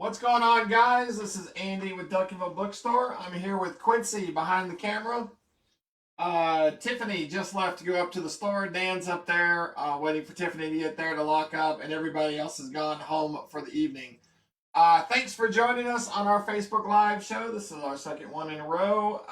What's going on, guys? This is Andy with Duncanville Bookstore. I'm here with Quincy behind the camera. Tiffany just left to go up to the store. Dan's up there waiting for Tiffany to get there to lock up, and everybody else has gone home for the evening. Thanks for joining us on our Facebook Live show. This is our second one in a row.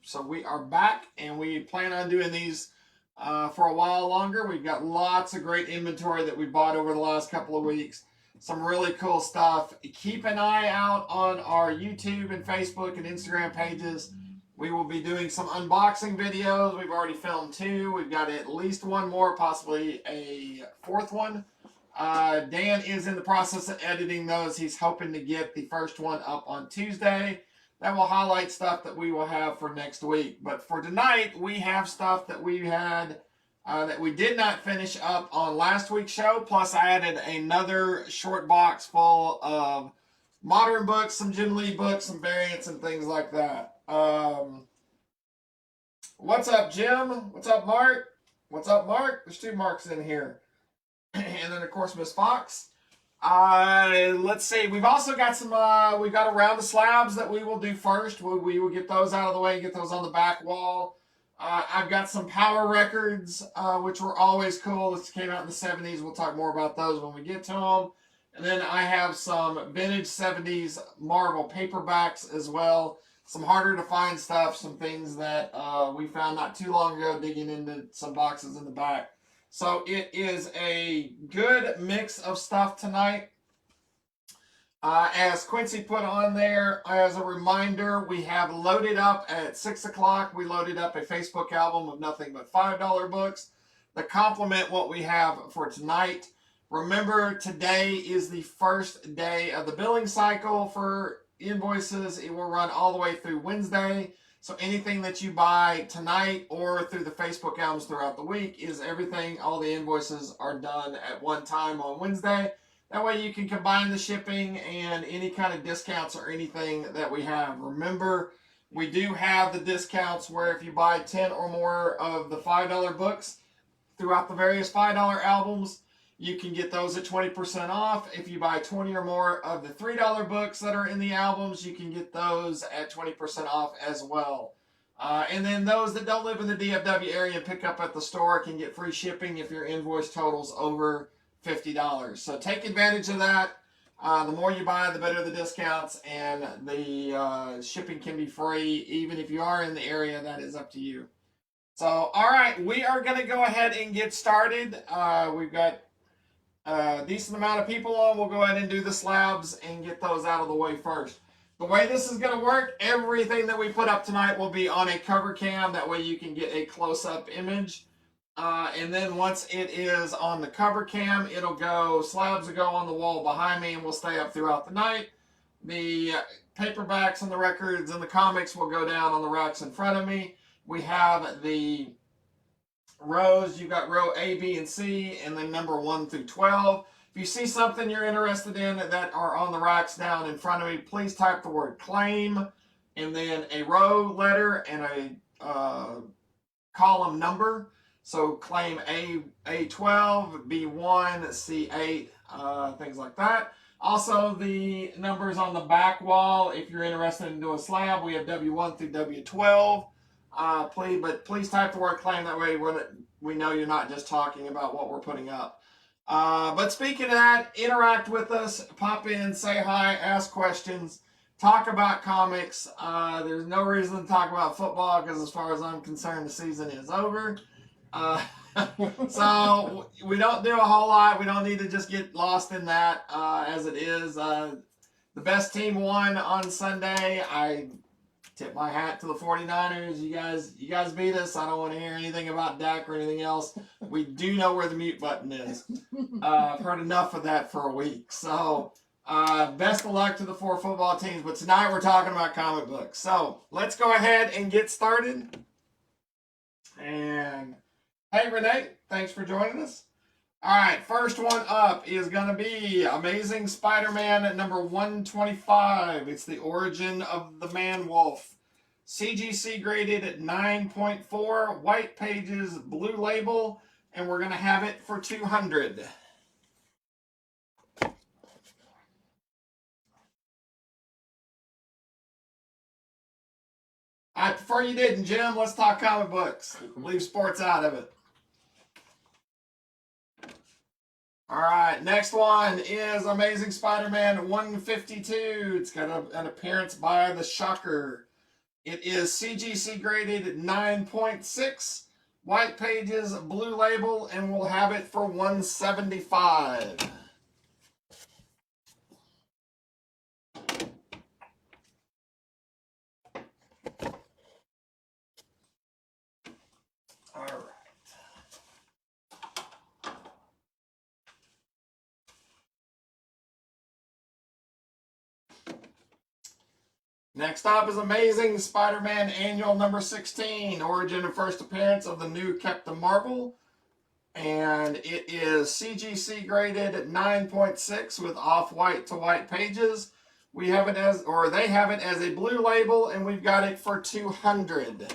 So we are back, and we plan on doing these for a while longer. We've got lots of great inventory that we bought over the last couple of weeks. Some really cool stuff. Keep an eye out on our YouTube and Facebook and Instagram pages. We will be doing some unboxing videos. We've already filmed 2. We've got at least one more, possibly a 4th one. Dan is in the process of editing those. He's hoping to get the first one up on Tuesday. That will highlight stuff that we will have for next week. But for tonight, we have stuff that we had that we did not finish up on last week's show. Plus, I added another short box full of modern books, some Jim Lee books, some variants, and things like that. What's up, Jim? What's up, Mark? What's up, Mark? There's 2 Marks in here. And then, of course, Miss Fox. Let's see. We've also got some, we've got a round of slabs that we will do first. We will get those out of the way and get those on the back wall. I've got some power records, which were always cool. This came out in the 70s. We'll talk more about those when we get to them. And then I have some vintage 70s Marvel paperbacks as well. Some harder to find stuff, some things that we found not too long ago digging into some boxes in the back. So it is a good mix of stuff tonight. As Quincy put on there, as a reminder, we have loaded up at 6 o'clock. We loaded up a Facebook album of nothing but $5 books that complement what we have for tonight. Remember, today is the first day of the billing cycle for invoices. It will run all the way through Wednesday. So anything that you buy tonight or through the Facebook albums throughout the week is everything. All the invoices are done at one time on Wednesday. That way you can combine the shipping and any kind of discounts or anything that we have. Remember, we do have the discounts where if you buy 10 or more of the $5 books throughout the various $5 albums, you can get those at 20% off. If you buy 20 or more of the $3 books that are in the albums, you can get those at 20% off as well. And then those that don't live in the DFW area and pick up at the store can get free shipping if your invoice totals over $50. So take advantage of that. The more you buy, the better the discounts, and the shipping can be free. Even if you are in the area, that is up to you. So, all right, we are going to go ahead and get started. We've got a decent amount of people on. We'll go ahead and do the slabs and get those out of the way first. The way this is going to work, everything that we put up tonight will be on a cover cam. That way you can get a close-up image. And then once it is on the cover cam, slabs will go on the wall behind me and will stay up throughout the night. The paperbacks and the records and the comics will go down on the racks in front of me. We have the rows. You've got row A, B, and C, and then number 1 through 12. If you see something you're interested in that are on the racks down in front of me, please type the word claim and then a row letter and a column number. So claim A12, B1, C8, things like that. Also, the numbers on the back wall, if you're interested in doing a slab, we have W1 through W12. Please type the word claim. That way we know you're not just talking about what we're putting up. But speaking of that, interact with us. Pop in, say hi, ask questions, talk about comics. There's no reason to talk about football because as far as I'm concerned, the season is over. So we don't do a whole lot. We don't need to just get lost in that as it is. The best team won on Sunday. I tip my hat to the 49ers. You guys beat us. I don't want to hear anything about Dak or anything else. We do know where the mute button is. I've heard enough of that for a week. So best of luck to the 4 football teams. But tonight we're talking about comic books. So let's go ahead and get started. And hey, Renee, thanks for joining us. All right, first one up is going to be Amazing Spider-Man at number 125. It's the origin of the Man-Wolf. CGC graded at 9.4, white pages, blue label, and we're going to have it for $200. I prefer you didn't, Jim. Let's talk comic books. Leave sports out of it. All right, next one is Amazing Spider-Man 152. It's got an appearance by the Shocker. It is CGC graded 9.6, white pages, blue label, and we'll have it for $175. All right. Next up is Amazing Spider-Man Annual number 16, origin and first appearance of the new Captain Marvel. And it is CGC graded at 9.6 with off-white to white pages. We have it as, or they have it as a blue label, and we've got it for $200.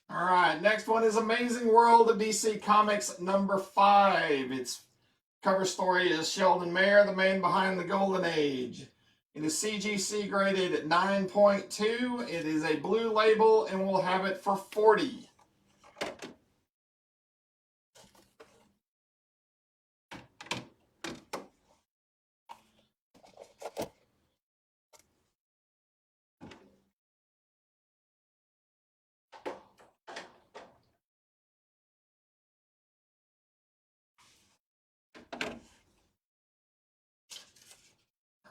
All right, next one is Amazing World of DC Comics number 5. Its cover story is Sheldon Mayer, the man behind the Golden Age. It is CGC graded at 9.2. It is a blue label, and we'll have it for $40.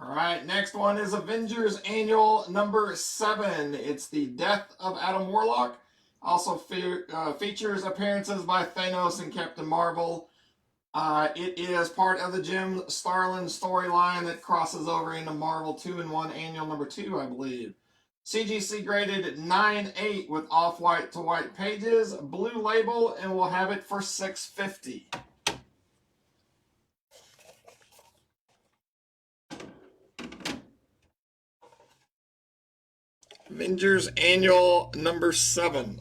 All right, next one is Avengers Annual number 7. It's the Death of Adam Warlock. Also features appearances by Thanos and Captain Marvel. It is part of the Jim Starlin storyline that crosses over into Marvel 2-in-1 Annual number 2, I believe. CGC graded at 9.8 with off-white to white pages, blue label, and we'll have it for $650. Avengers Annual number 7.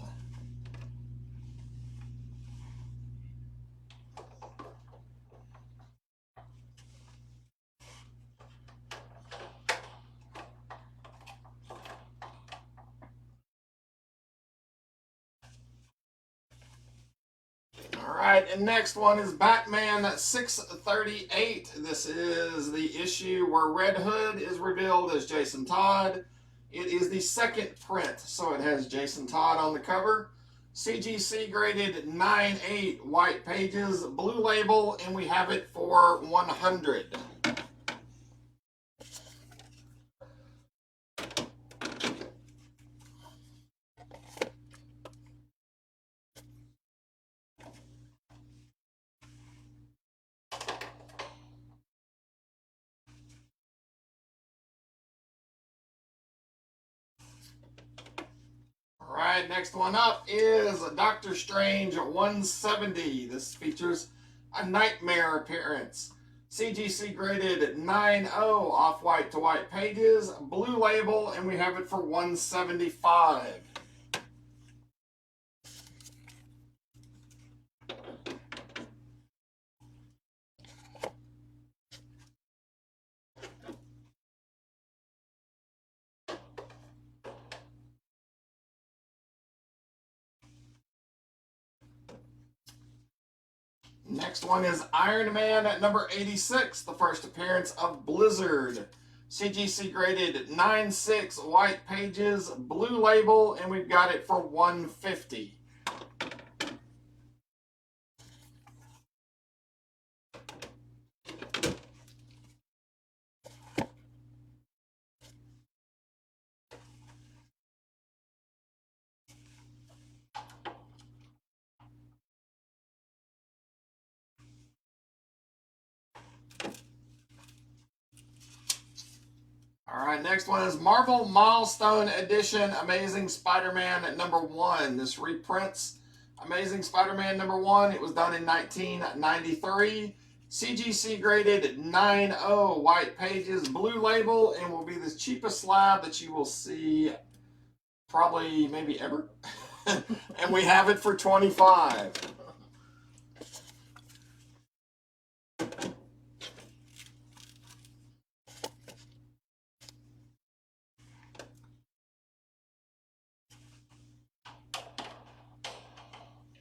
All right, and next one is Batman 638. This is the issue where Red Hood is revealed as Jason Todd. It is the second print, so it has Jason Todd on the cover. CGC graded 9.8, white pages, blue label, and we have it for $100. All right, next one up is Doctor Strange 170. This features a Nightmare appearance. CGC graded 9.0, off-white to white pages, blue label, and we have it for $175. Next one is Iron Man at number 86, the first appearance of Blizzard. CGC graded 9.6, white pages, blue label, and we've got it for $150. All right, next one is Marvel Milestone Edition Amazing Spider-Man at number 1. This reprints Amazing Spider-Man number 1. It was done in 1993. CGC graded 9.0 white pages, blue label, and will be the cheapest slab that you will see probably maybe ever. And we have it for $25.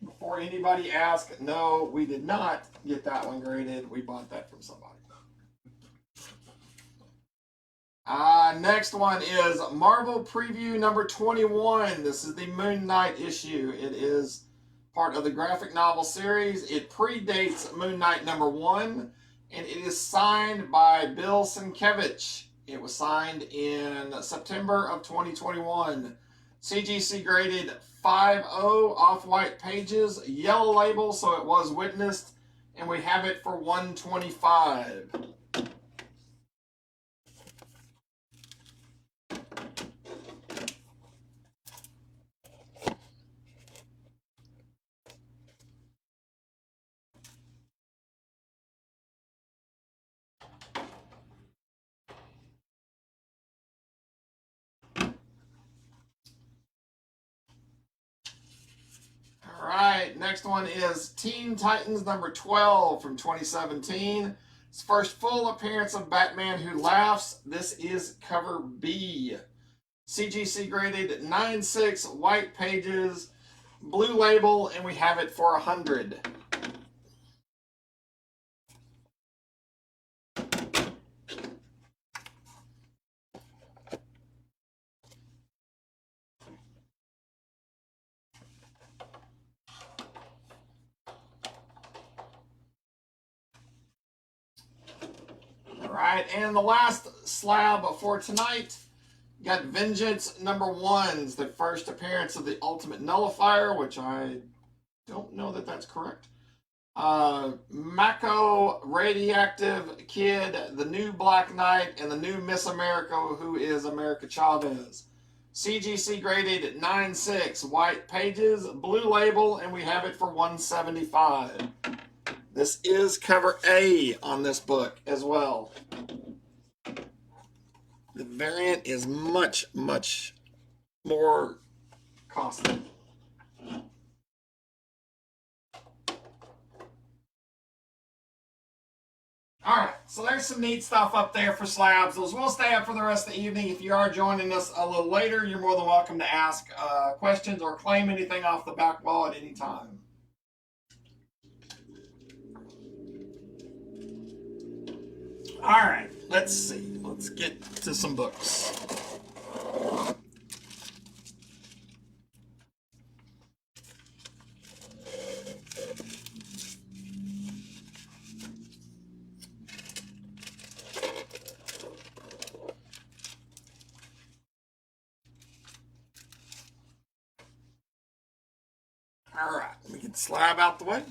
Before anybody asks, no, we did not get that one graded. We bought that from somebody. Next one is Marvel Preview number 21. This is the Moon Knight issue. It is part of the graphic novel series. It predates Moon Knight number 1, and it is signed by Bill Sienkiewicz. It was signed in September of 2021. CGC graded 5.0 off-white pages, yellow label, so it was witnessed, and we have it for $125. All right, next one is Teen Titans number 12 from 2017. It's first full appearance of Batman Who Laughs. This is cover B. CGC graded 9.6 white pages, blue label, and we have it for $100. All right, and the last slab for tonight, got Vengeance number 1's the first appearance of the Ultimate Nullifier, which I don't know that that's correct. Mako, Radioactive Kid, the new Black Knight, and the new Miss America, who is America Chavez. CGC graded 9.6 white pages, blue label, and we have it for $175. This is cover A on this book as well. The variant is much, much more costly. All right, so there's some neat stuff up there for slabs. Those will stay up for the rest of the evening. If you are joining us a little later, you're more than welcome to ask questions or claim anything off the back wall at any time. All right, let's see. Let's get to some books. All right, let me get the slab out the way.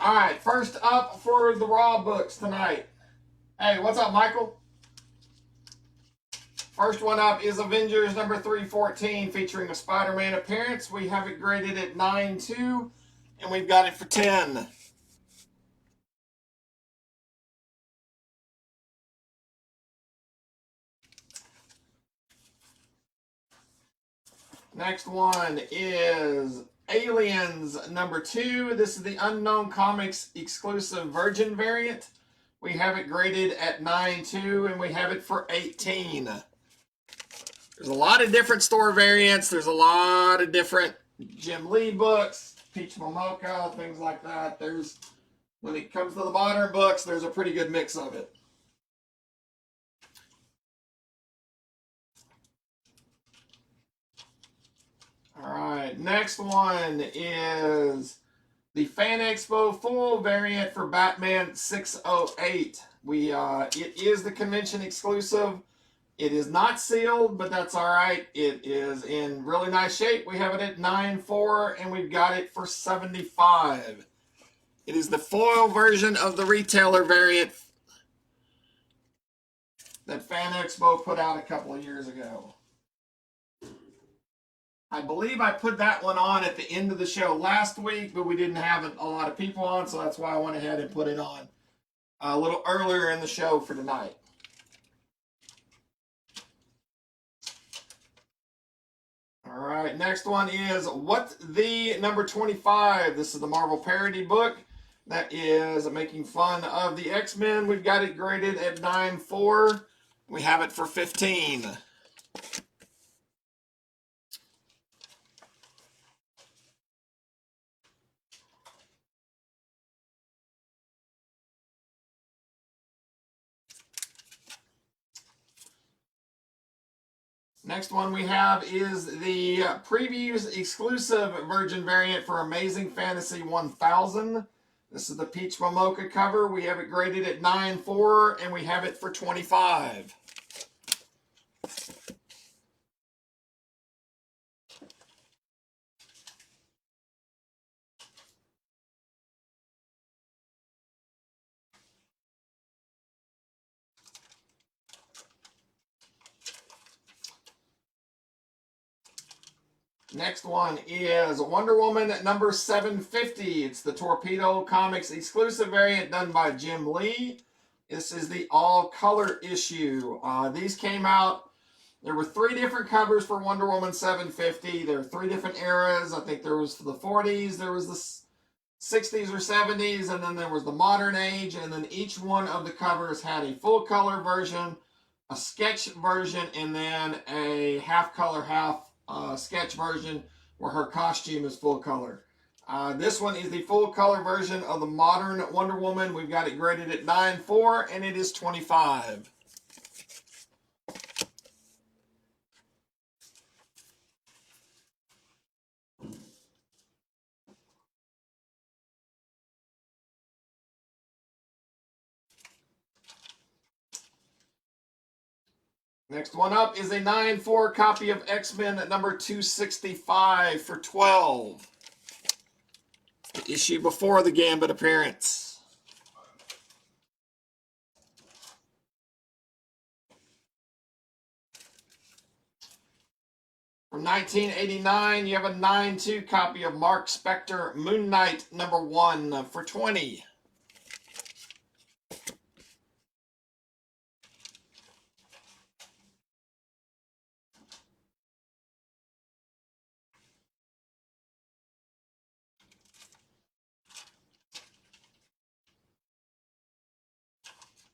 All right, first up for the Raw books tonight. Hey, what's up, Michael? First one up is Avengers number 314, featuring a Spider-Man appearance. We have it graded at 9.2, and we've got it for $10. Next one is Aliens number 2. This is the Unknown Comics exclusive Virgin variant. We have it graded at 9.2, and we have it for $18. There's a lot of different store variants. There's a lot of different Jim Lee books, Peach Momoko, things like that. When it comes to the modern books, there's a pretty good mix of it. All right, next one is the Fan Expo full variant for Batman 608. It is the convention exclusive. It is not sealed, but that's all right. It is in really nice shape. We have it at 9.4, and we've got it for $75. It is the foil version of the retailer variant that Fan Expo put out a couple of years ago. I believe I put that one on at the end of the show last week, but we didn't have a lot of people on, so that's why I went ahead and put it on a little earlier in the show for tonight. All right, next one is What the Number 25. This is the Marvel parody book that is making fun of the X-Men. We've got it graded at 9.4. We have it for 15. Next one we have is the Previews exclusive Virgin variant for Amazing Fantasy 1000. This is the Peach Momoka cover. We have it graded at 9.4 and we have it for 25. Next one is Wonder Woman number 750. It's the Torpedo Comics exclusive variant done by Jim Lee. This is the all-color issue. These came out. There were 3 different covers for Wonder Woman 750. There were 3 different eras. I think there was the 40s, there was the 60s or 70s, and then there was the modern age. And then each one of the covers had a full-color version, a sketch version, and then a half-color, sketch version where her costume is full color. This one is the full color version of the modern Wonder Woman. We've got it graded at 9.4 and it is 25. Next one up is a 9.4 copy of X-Men at number 265 for 12. The issue before the Gambit appearance. From 1989, you have a 9.2 copy of Mark Spector Moon Knight number 1 for 20.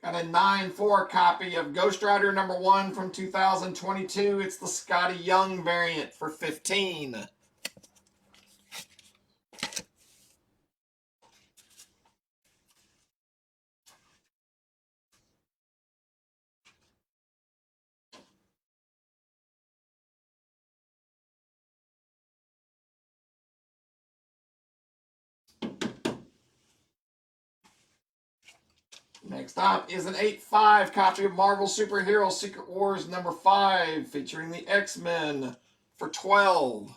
Got a 9.4 copy of Ghost Rider number 1 from 2022. It's the Scotty Young variant for 15. Next up is an 8.5 copy of Marvel Superhero Secret Wars number 5 featuring the X-Men for 12.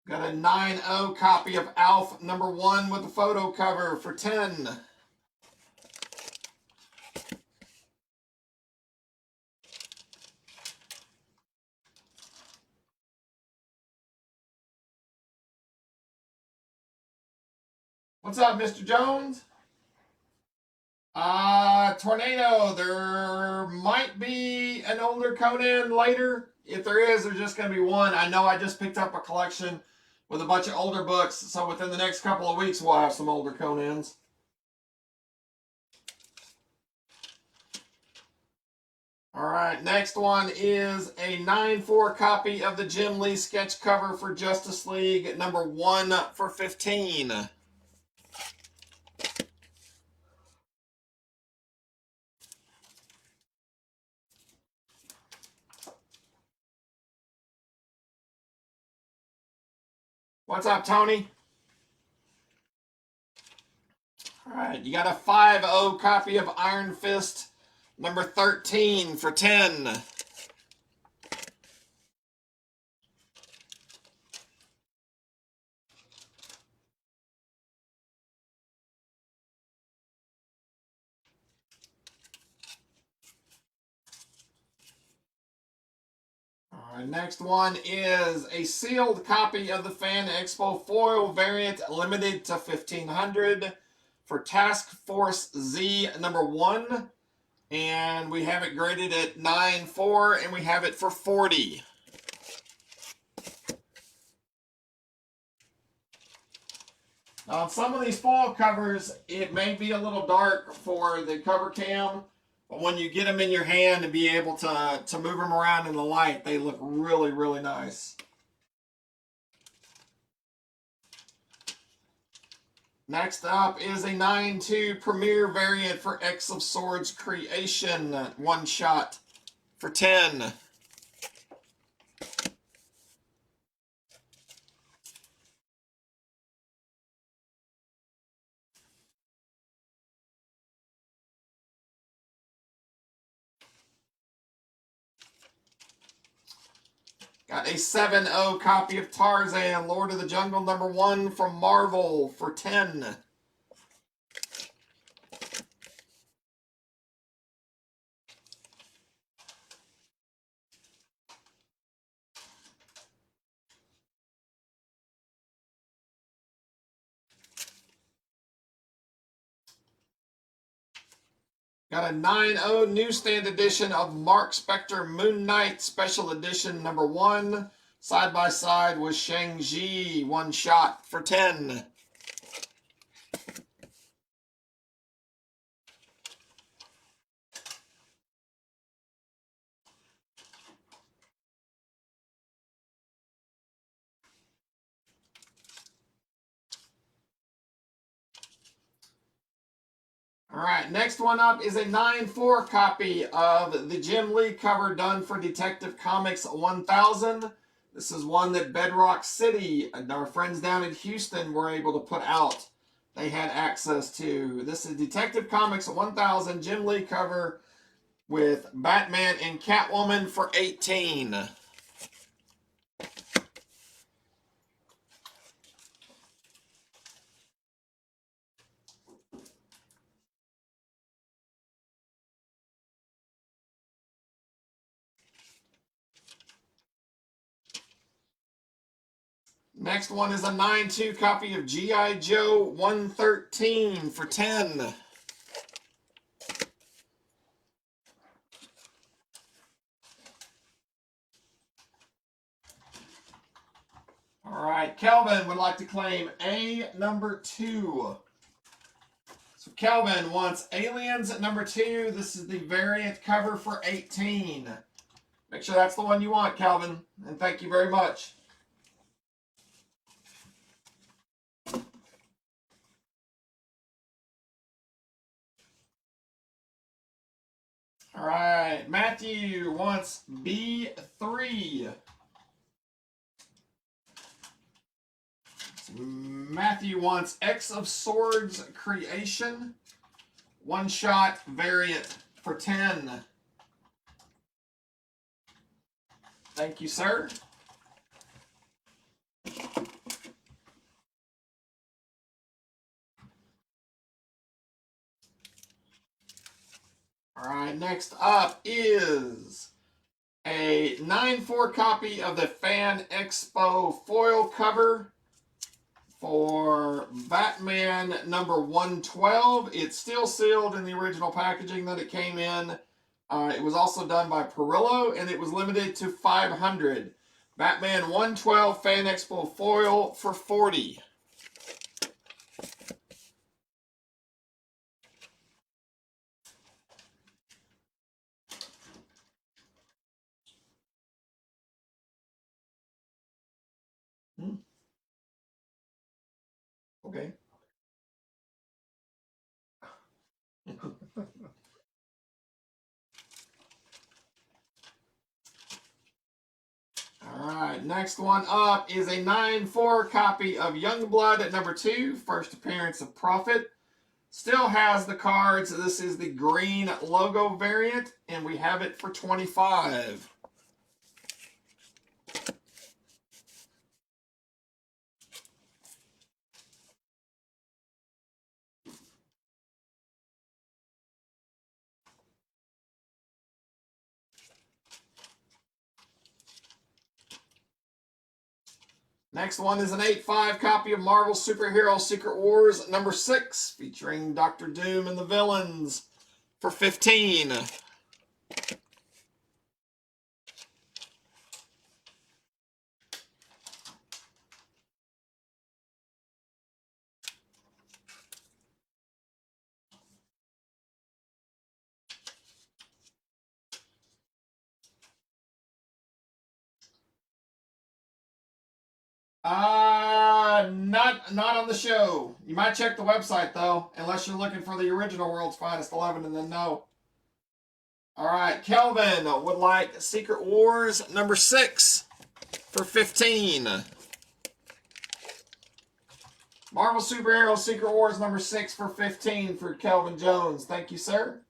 Got a 9.0 copy of Alf number 1 with the photo cover for 10. What's up, Mr. Jones? Tornado. There might be an older Conan later. If there is, there's just going to be one. I know I just picked up a collection with a bunch of older books, so within the next couple of weeks we'll have some older Conans. All right, next one is a 9.4 copy of the Jim Lee sketch cover for Justice League number 1 for 15. What's up, Tony? All right, you got a 5.0 copy of Iron Fist number 13 for 10. Our next one is a sealed copy of the Fan Expo foil variant, limited to 1,500 for Task Force Z number 1. And we have it graded at 9.4, and we have it for 40. Now, on some of these foil covers, it may be a little dark for the cover cam, but when you get them in your hand and be able to move them around in the light, they look really, really nice. Next up is a 9.2 Premier variant for X of Swords Creation, one shot for 10. Got a 7.0 copy of Tarzan, Lord of the Jungle number 1 from Marvel for 10. Got a 9.0 newsstand edition of Mark Spector Moon Knight Special Edition number 1. Side by side with Shang-Chi, one shot for 10. All right, next one up is a 9.4 copy of the Jim Lee cover done for Detective Comics 1000. This is one that Bedrock City, our friends down in Houston, were able to put out. They had access to. This is Detective Comics 1000 Jim Lee cover with Batman and Catwoman for 18. Next one is a 9.2 copy of G.I. Joe 113 for 10. All right, Kelvin would like to claim A number 2. So Kelvin wants Aliens at number 2. This is the variant cover for 18. Make sure that's the one you want, Kelvin. And thank you very much. All right, Matthew wants B3. Matthew wants X of Swords Creation. One shot variant for 10. Thank you, sir. All right, next up is a 9.4 copy of the Fan Expo foil cover for Batman number 112. It's still sealed in the original packaging that it came in. It was also done by Perillo, and it was limited to 500. Batman 112 Fan Expo foil for 40. Okay. All right, next one up is a 9.4 copy of Youngblood at number 2, first appearance of Prophet. Still has the cards. This is the green logo variant, and we have it for 25. Next one is an 8.5 copy of Marvel Superhero Secret Wars number 6, featuring Doctor Doom and the villains, for $15. Not on the show. You might check the website though, unless you're looking for the original World's Finest 11, and then no. All right, Kelvin would like Secret Wars number 6 for $15. Marvel Superhero Secret Wars number 6 for $15 for Kelvin Jones. Thank you, sir.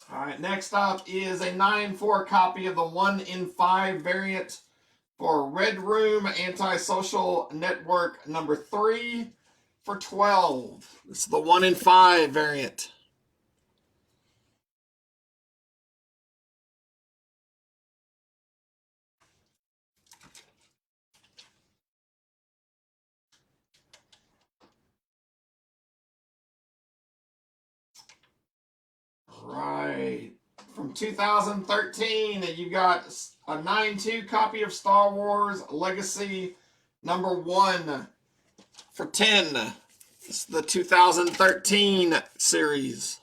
All right, next up is a 9.4 copy of the 1 in 5 variant for Red Room Antisocial Network number 3 for $12. This is the 1 in 5 variant. Right. From 2013, you got a 9.2 copy of Star Wars Legacy number 1 for $10. It's the 2013 series.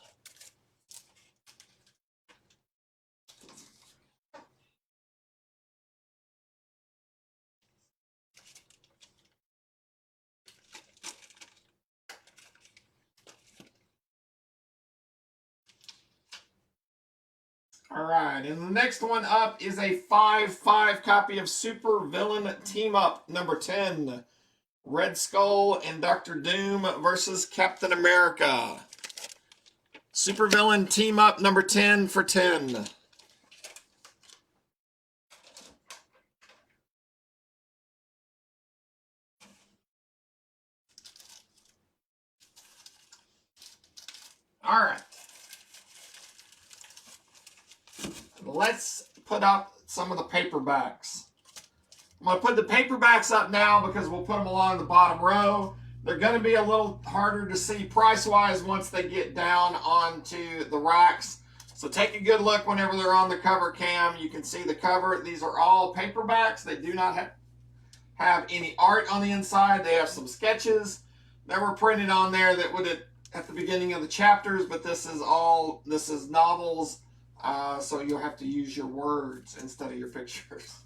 All right, and the next one up is a 5.5 copy of Super Villain Team Up number 10. Red Skull and Doctor Doom versus Captain America. Super Villain Team Up number 10 for $10. All right. Let's put up some of the paperbacks. I'm going to put the paperbacks up now because we'll put them along the bottom row. They're going to be a little harder to see price-wise once they get down onto the racks. So take a good look whenever they're on the cover cam. You can see the cover. These are all paperbacks. They do not have any art on the inside. They have some sketches that were printed on there that would at the beginning of the chapters, but this is novels, so you'll have to use your words instead of your pictures.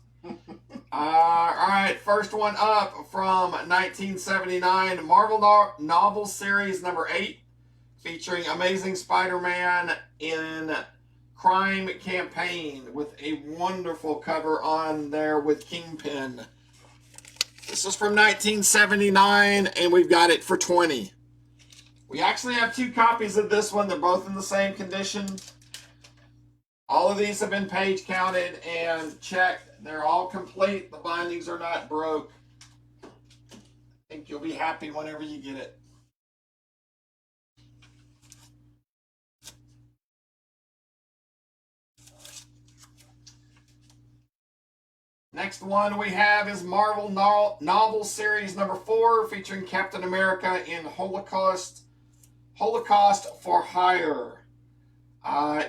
All right, first one up from 1979, Marvel Novel Series number 8, featuring Amazing Spider-Man in Crime Campaign with a wonderful cover on there with Kingpin. This is from 1979, and we've got it for $20. We actually have 2 copies of this one. They're both in the same condition. All of these have been page counted and checked. They're all complete. The bindings are not broke. I think you'll be happy whenever you get it. Next one we have is Marvel Novel Series number 4, featuring Captain America in Holocaust for Hire.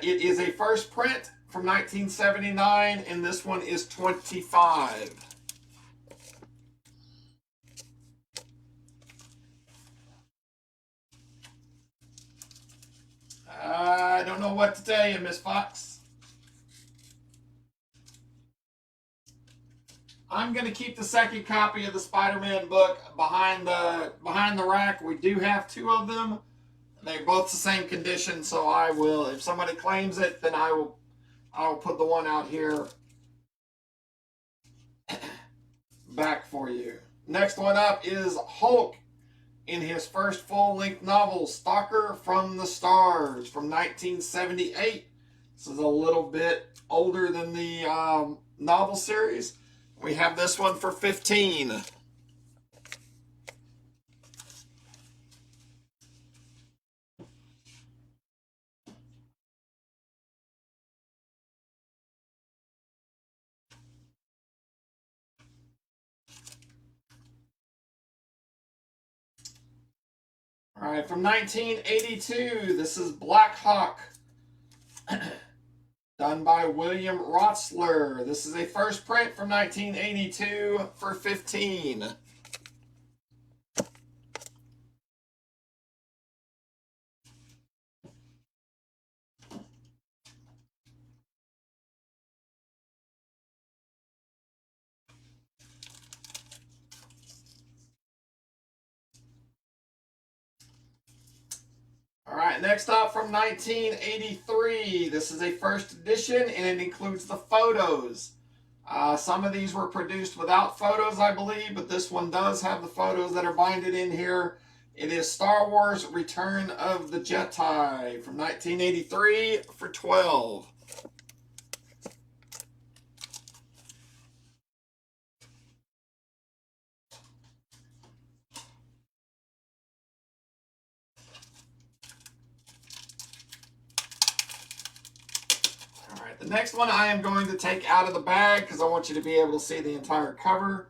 It is a first print from 1979, and this one is $25. I don't know what to tell you, Miss Fox. I'm going to keep the second copy of the Spider-Man book behind the rack. We do have 2 of them. They're both the same condition, so I will, if somebody claims it, then I will put the one out here back for you. Next one up is Hulk in his first full-length novel, Stalker from the Stars, from 1978. This is a little bit older than the novel series. We have this one for $15. All right, from 1982, this is Black Hawk, done by William Rotsler. This is a first print from 1982 for 15. All right, next up from 1983. This is a first edition, and it includes the photos. Some of these were produced without photos, I believe, but this one does have the photos that are binded in here. It is Star Wars Return of the Jedi from 1983 for 12. All right, the next one I am going to take out of the bag because I want you to be able to see the entire cover.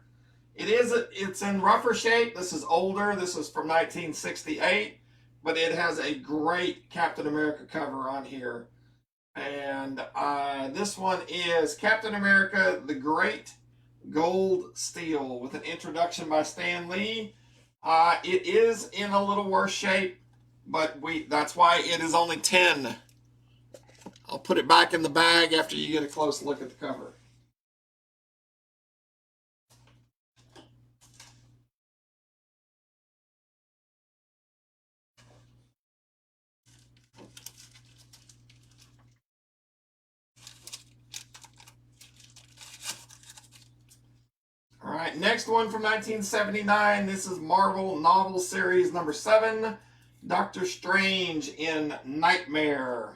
It's in rougher shape. This is older. This is from 1968, but it has a great Captain America cover on here. And this one is Captain America, the Great Gold Steel, with an introduction by Stan Lee. It is in a little worse shape, but that's why it is only 10. I'll put it back in the bag after you get a close look at the cover. All right, next one from 1979. This is Marvel Novel Series number 7, Doctor Strange in Nightmare.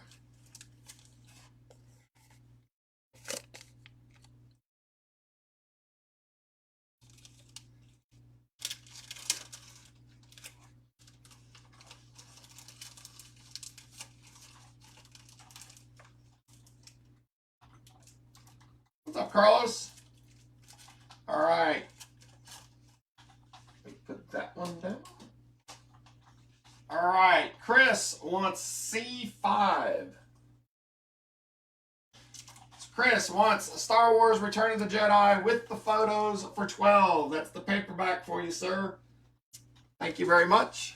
What's up, Carlos? All right. Let me put that one down. All right. Chris wants C5. Chris wants Star Wars Return of the Jedi with the photos for 12. That's the paperback for you, sir. Thank you very much.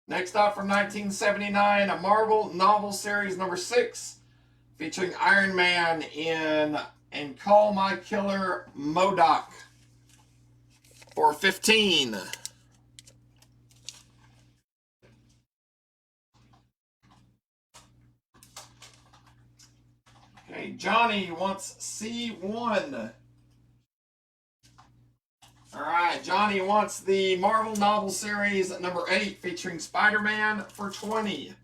Next up from 1979, a Marvel Novel Series number 6, featuring Iron Man in And Call My Killer MODOK for 15. Okay, Johnny wants C1. All right, Johnny wants the Marvel Novel Series number 8 featuring Spider-Man for 20.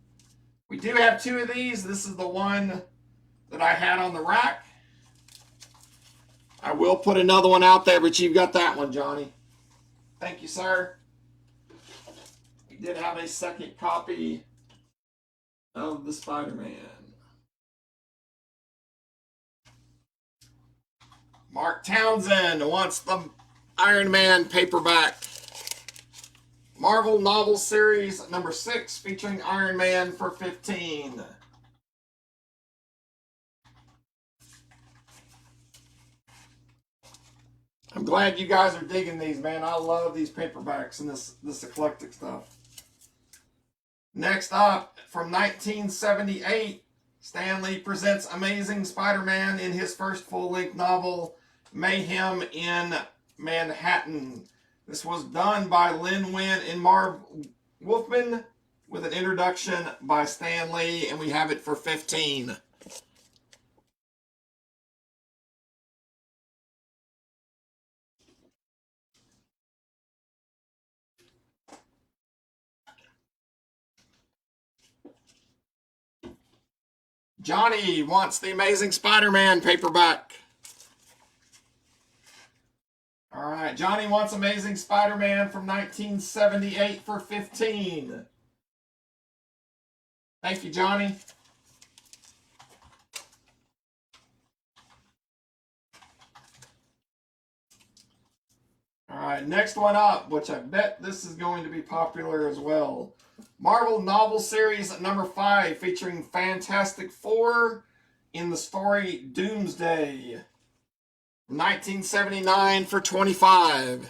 We do have 2 of these. This is the one that I had on the rack. I will put another one out there, but you've got that one, Johnny. Thank you, sir. We did have a second copy of the Spider-Man. Mark Townsend wants the Iron Man paperback. Marvel Novel Series number 6 featuring Iron Man for 15. I'm glad you guys are digging these, man. I love these paperbacks and this eclectic stuff. Next up, from 1978, Stan Lee presents Amazing Spider-Man in his first full-length novel, Mayhem in Manhattan. This was done by Lin Wynn and Marv Wolfman with an introduction by Stan Lee, and we have it for 15. Johnny wants the Amazing Spider-Man paperback. All right, Johnny wants Amazing Spider-Man from 1978 for 15. Thank you, Johnny. right, next one up, which I bet this is going to be popular as well. Marvel novel series number 5, featuring Fantastic Four in the story Doomsday. 1979 for $25.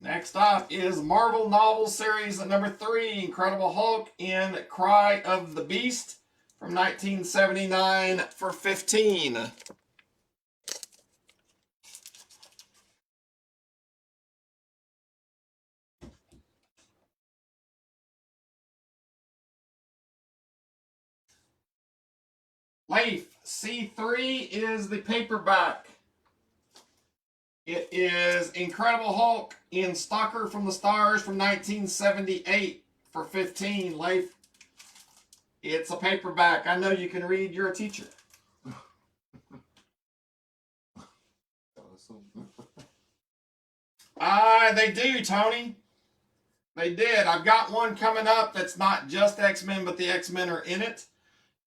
Next up is Marvel novel series number 3, Incredible Hulk in Cry of the Beast from 1979 for $15. Leif, C3 is the paperback. It is Incredible Hulk in Stalker from the Stars from 1978 for $15. Leif, it's a paperback. I know you can read. You're a teacher. They do, Tony. They did. I've got one coming up that's not just X-Men, but the X-Men are in it.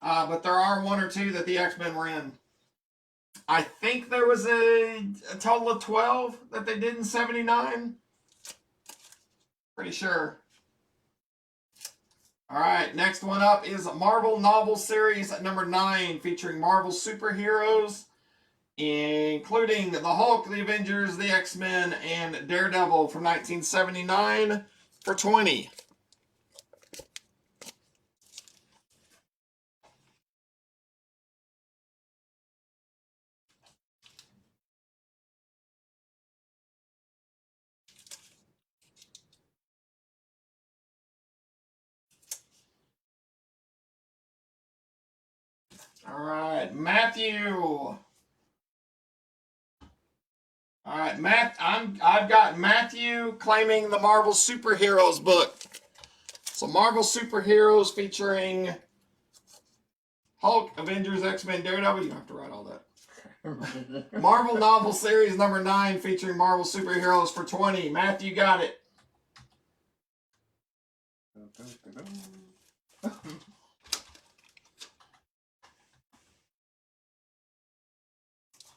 But there are one or two that the X-Men were in. I think there was a total of 12 that they did in 79. Pretty sure. All right, next one up is Marvel novel series number 9, featuring Marvel superheroes, including the Hulk, the Avengers, the X-Men, and Daredevil from 1979 for $20. All right, Matthew. All right, I've got Matthew claiming the Marvel Superheroes book. So Marvel Superheroes featuring Hulk, Avengers, X-Men, Daredevil. You don't have to write all that. Marvel novel series number 9, featuring Marvel Superheroes for $20. Matthew got it.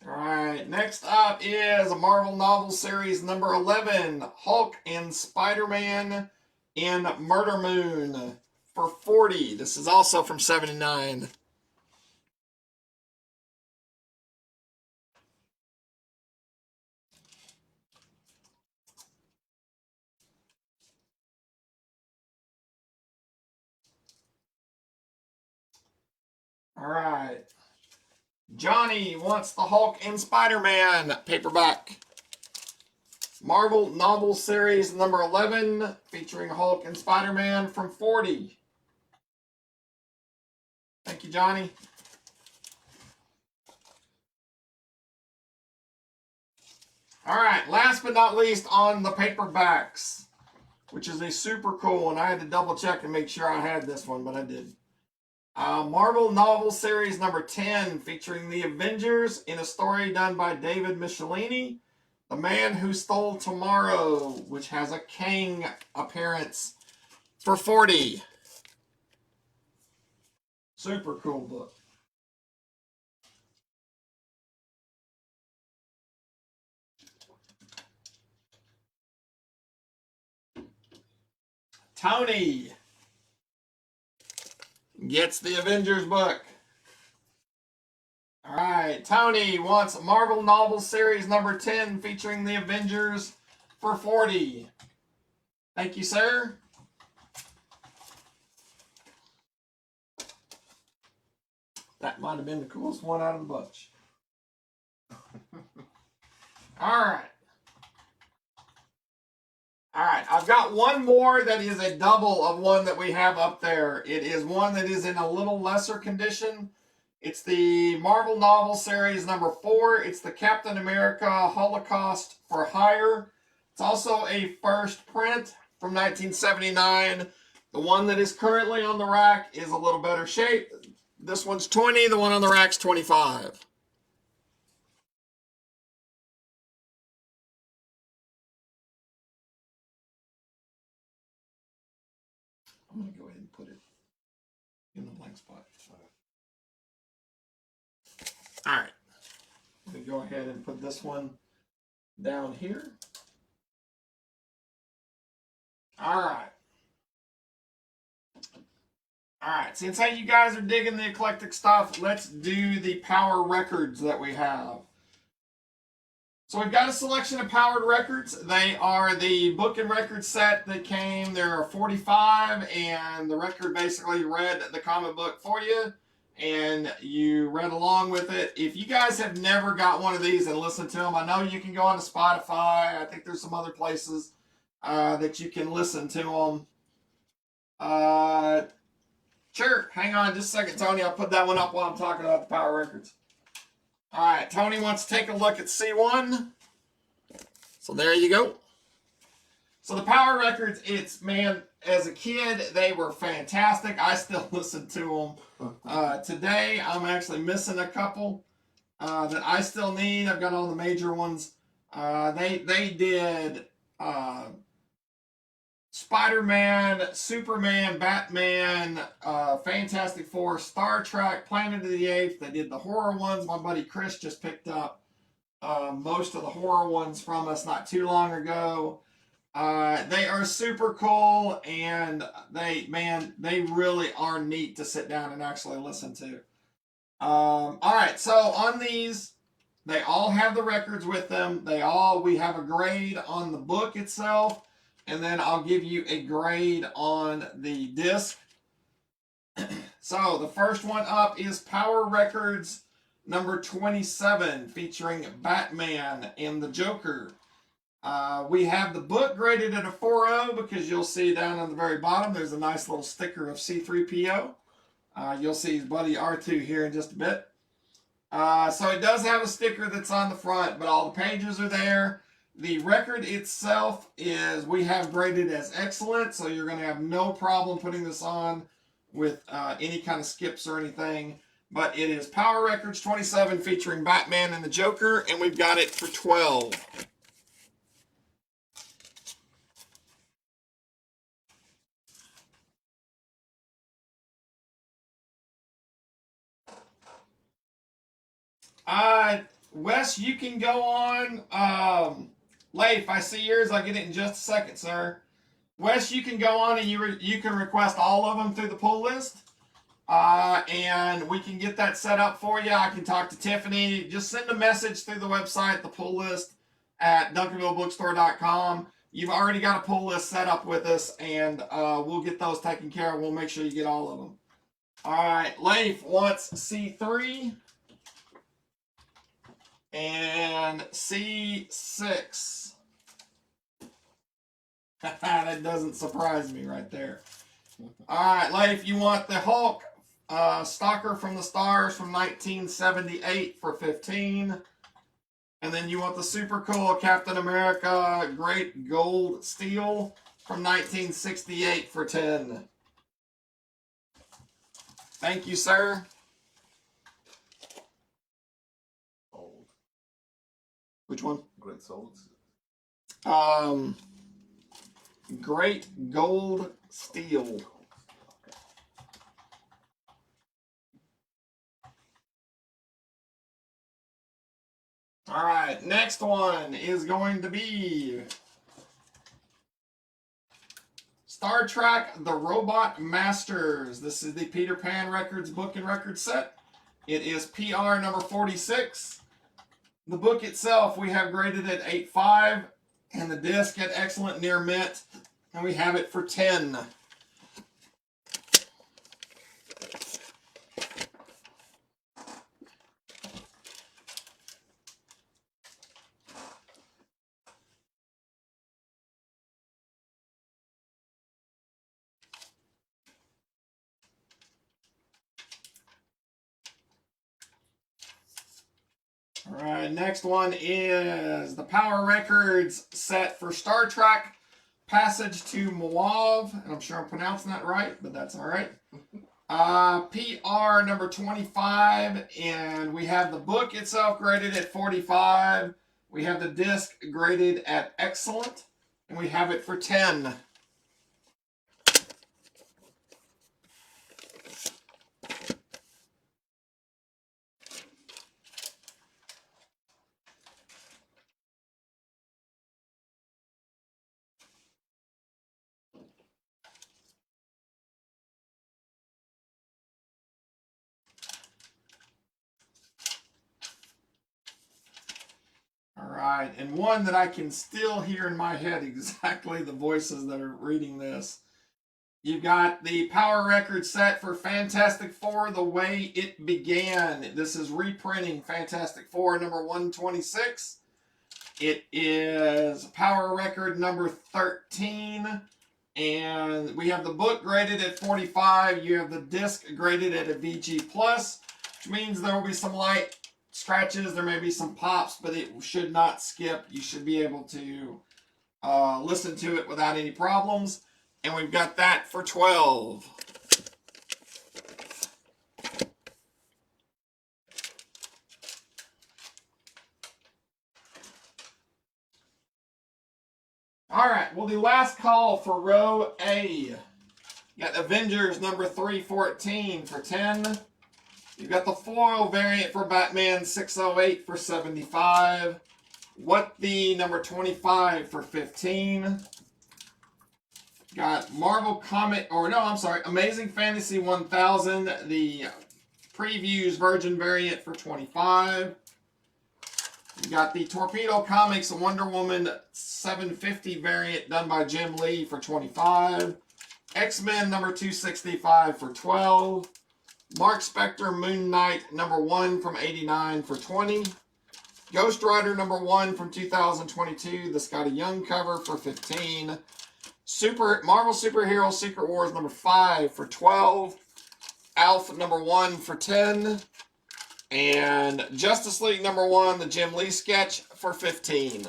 All right, next up is a Marvel novel series number 11, Hulk and Spider-Man in Murder Moon for $40. This is also from 79. All right. Johnny wants the Hulk and Spider-Man paperback. Marvel novel series number 11, featuring Hulk and Spider-Man from $40. Thank you, Johnny. All right, last but not least on the paperbacks, which is a super cool one. I had to double check and make sure I had this one, but I did. Marvel novel series number 10, featuring the Avengers in a story done by David Michelinie, The Man Who Stole Tomorrow, which has a Kang appearance for $40. Super cool book. Tony gets the Avengers book. All right, Tony wants Marvel novel series number 10, featuring the Avengers for $40. Thank you, sir. That might have been the coolest one out of the bunch. All right. All right, I've got one more that is a double of one that we have up there. It is one that is in a little lesser condition. It's the Marvel novel series number 4. It's the Captain America Holocaust for Hire. It's also a first print from 1979. The one that is currently on the rack is a little better shape. This one's $20. The one on the rack's $25. go ahead and put this one down here. All right. All right, since you guys are digging the eclectic stuff, let's do the power records that we have. So we've got a selection of powered records. They are the book and record set that came. There are 45, and the record basically read the comic book for you, and you read along with it. If you guys have never got one of these and listened to them, I know you can go on to Spotify. I think there's some other places that you can listen to them. Sure, hang on just a second, Tony. I'll put that one up while I'm talking about the power records. All right, Tony wants to take a look at C1. So there you go. So the power records, it's, man, as a kid, they were fantastic. I still listen to them. Today, I'm actually missing a couple that I still need. I've got all the major ones. They did Spider-Man, Superman, Batman, Fantastic Four, Star Trek, Planet of the Apes. They did the horror ones. My buddy Chris just picked up most of the horror ones from us not too long ago. They are super cool, and they really are neat to sit down and actually listen to. All right, so on these, they all have the records with them. We have a grade on the book itself. And then I'll give you a grade on the disc. So the first one up is Power Records number 27, featuring Batman and the Joker. We have the book graded at a 4.0 because you'll see down on the very bottom there's a nice little sticker of C3PO. You'll see his buddy R2 here in just a bit. So it does have a sticker that's on the front, but all the pages are there. The record itself we have graded as excellent, so you're going to have no problem putting this on with any kind of skips or anything. But it is Power Records 27 featuring Batman and the Joker, and we've got it for 12. Wes, you can go on. Leif, I see yours. I'll get it in just a second, sir. Wes, you can go on and you can request all of them through the pull list. And we can get that set up for you. I can talk to Tiffany. Just send a message through the website, the pull list at Duncanvillebookstore.com. You've already got a pull list set up with us, and we'll get those taken care of. We'll make sure you get all of them. All right, Leif wants C3 and C6. That doesn't surprise me right there. All right, Leif, you want the Hulk Stalker from the Stars from 1978 for 15. And then you want the super cool Captain America Great Gold Steel from 1968 for 10. Thank you, sir. Old. Which one? Great Souls. Great Gold Steel. All right, next one is going to be Star Trek The Robot Masters. This is the Peter Pan Records book and record set. It is PR number 46. The book itself we have graded at 8.5, and the disc at excellent near mint, and we have it for 10. All right, next one is the Power Records set for Star Trek Passage to Moave, and I'm sure I'm pronouncing that right, but that's all right. PR number 25, and we have the book itself graded at 45. We have the disc graded at excellent, and we have it for 10. right, and one that I can still hear in my head exactly the voices that are reading this. You got the Power Record set for Fantastic Four, The Way It Began. This is reprinting Fantastic Four number 126. It is Power Record number 13. And we have the book graded at 45. You have the disc graded at a VG+, which means there will be some light scratches. There may be some pops, but it should not skip. You should be able to listen to it without any problems. And we've got that for 12. All right, well, the last call for row A. You got Avengers number 314 for 10. You've got the foil variant for Batman 608 for 75. What the number 25 for 15. Got Amazing Fantasy 1000, the previews Virgin variant for 25. You got the Torpedo Comics Wonder Woman 750 variant done by Jim Lee for 25. X-Men number 265 for 12. Mark Spector Moon Knight number 1 from 89 for 20. Ghost Rider number 1 from 2022, the Scotty Young cover for 15. Marvel Superhero Secret Wars number 5 for 12. Alf number 1 for 10. And Justice League number 1, the Jim Lee sketch for 15.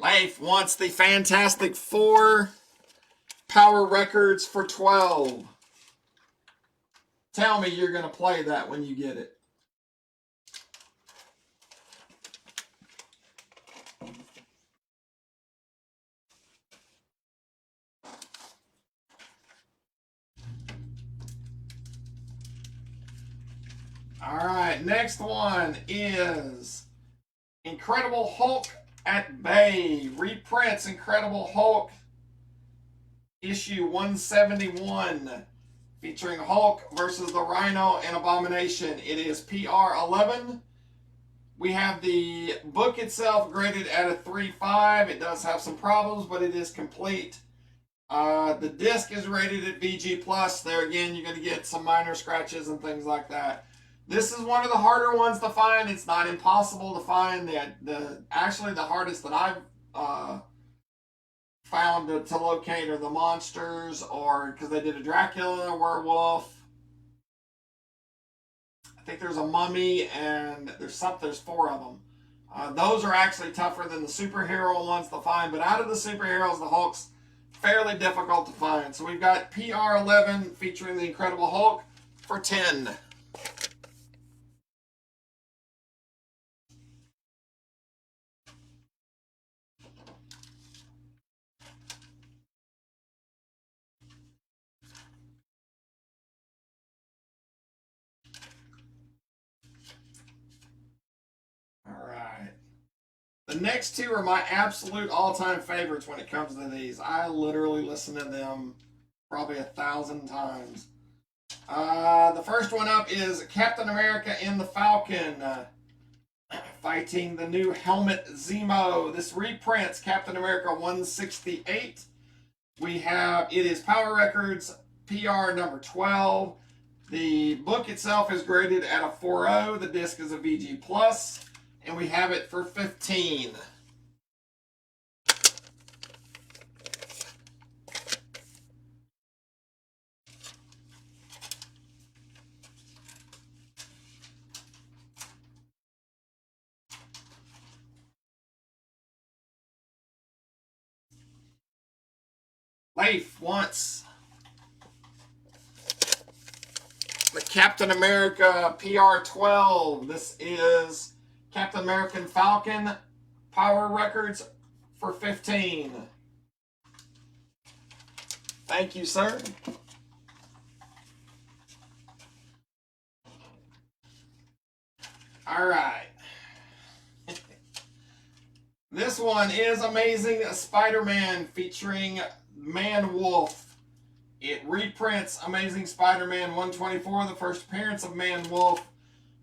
Leif wants the Fantastic Four Power Records for 12. Tell me you're going to play that when you get it. All right, next one is Incredible Hulk at Bay. Reprints Incredible Hulk issue 171 featuring Hulk versus the Rhino and Abomination. It is PR 11. We have the book itself graded at a 3.5. It does have some problems, but it is complete. The disc is rated at VG+. There again, you're going to get some minor scratches and things like that. This is one of the harder ones to find. It's not impossible to find. Actually, the hardest that I've found to locate are the monsters, or because they did a Dracula and a werewolf. I think there's a mummy, and there's 4 of them. Those are actually tougher than the superhero ones to find, but out of the superheroes, the Hulk's fairly difficult to find. So we've got PR 11 featuring the Incredible Hulk for 10. The next 2 are my absolute all-time favorites when it comes to these. I literally listen to them probably 1,000 times. The first one up is Captain America and the Falcon fighting the new helmet Zemo. This reprints Captain America 168. It is Power Records PR number 12. The book itself is graded at a 4.0. The disc is a VG+. And we have it for 15. Leif wants the Captain America PR 12. This is Captain American Falcon Power Records for 15. Thank you, sir. All right. This one is Amazing Spider-Man featuring Man-Wolf. It reprints Amazing Spider-Man 124, the first appearance of Man-Wolf.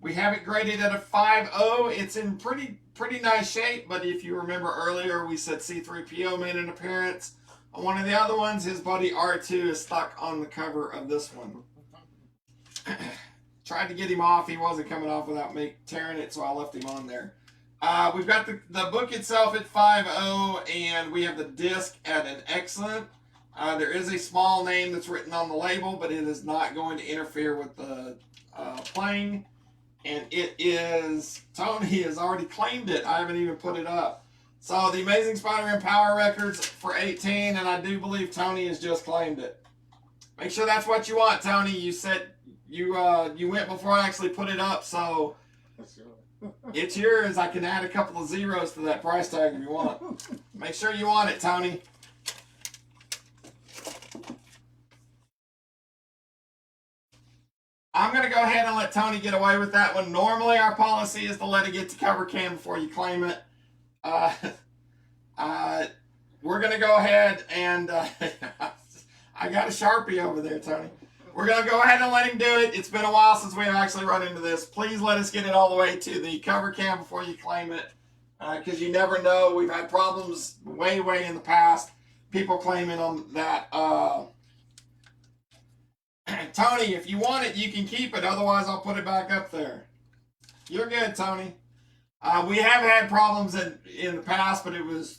We have it graded at a 5.0. It's in pretty nice shape, but if you remember earlier, we said C-3PO made an appearance on one of the other ones. His buddy R2 is stuck on the cover of this one. Tried to get him off. He wasn't coming off without me tearing it, so I left him on there. We've got the book itself at 5.0, and we have the disc at an excellent. There is a small name that's written on the label, but it is not going to interfere with the playing. And it is, Tony has already claimed it. I haven't even put it up. So the Amazing Spider-Man Power Records for 18, and I do believe Tony has just claimed it. Make sure that's what you want, Tony. You said you went before I actually put it up, so it's yours. I can add a couple of zeros to that price tag if you want. Make sure you want it, Tony. I'm going to go ahead and let Tony get away with that one. Normally, our policy is to let it get to cover cam before you claim it. We're going to go ahead and... I got a Sharpie over there, Tony. We're going to go ahead and let him do it. It's been a while since we have actually run into this. Please let us get it all the way to the cover cam before you claim it. Because you never know. We've had problems way in the past. People claiming them that... Tony, if you want it, you can keep it. Otherwise, I'll put it back up there. You're good, Tony. We have had problems in the past, but it was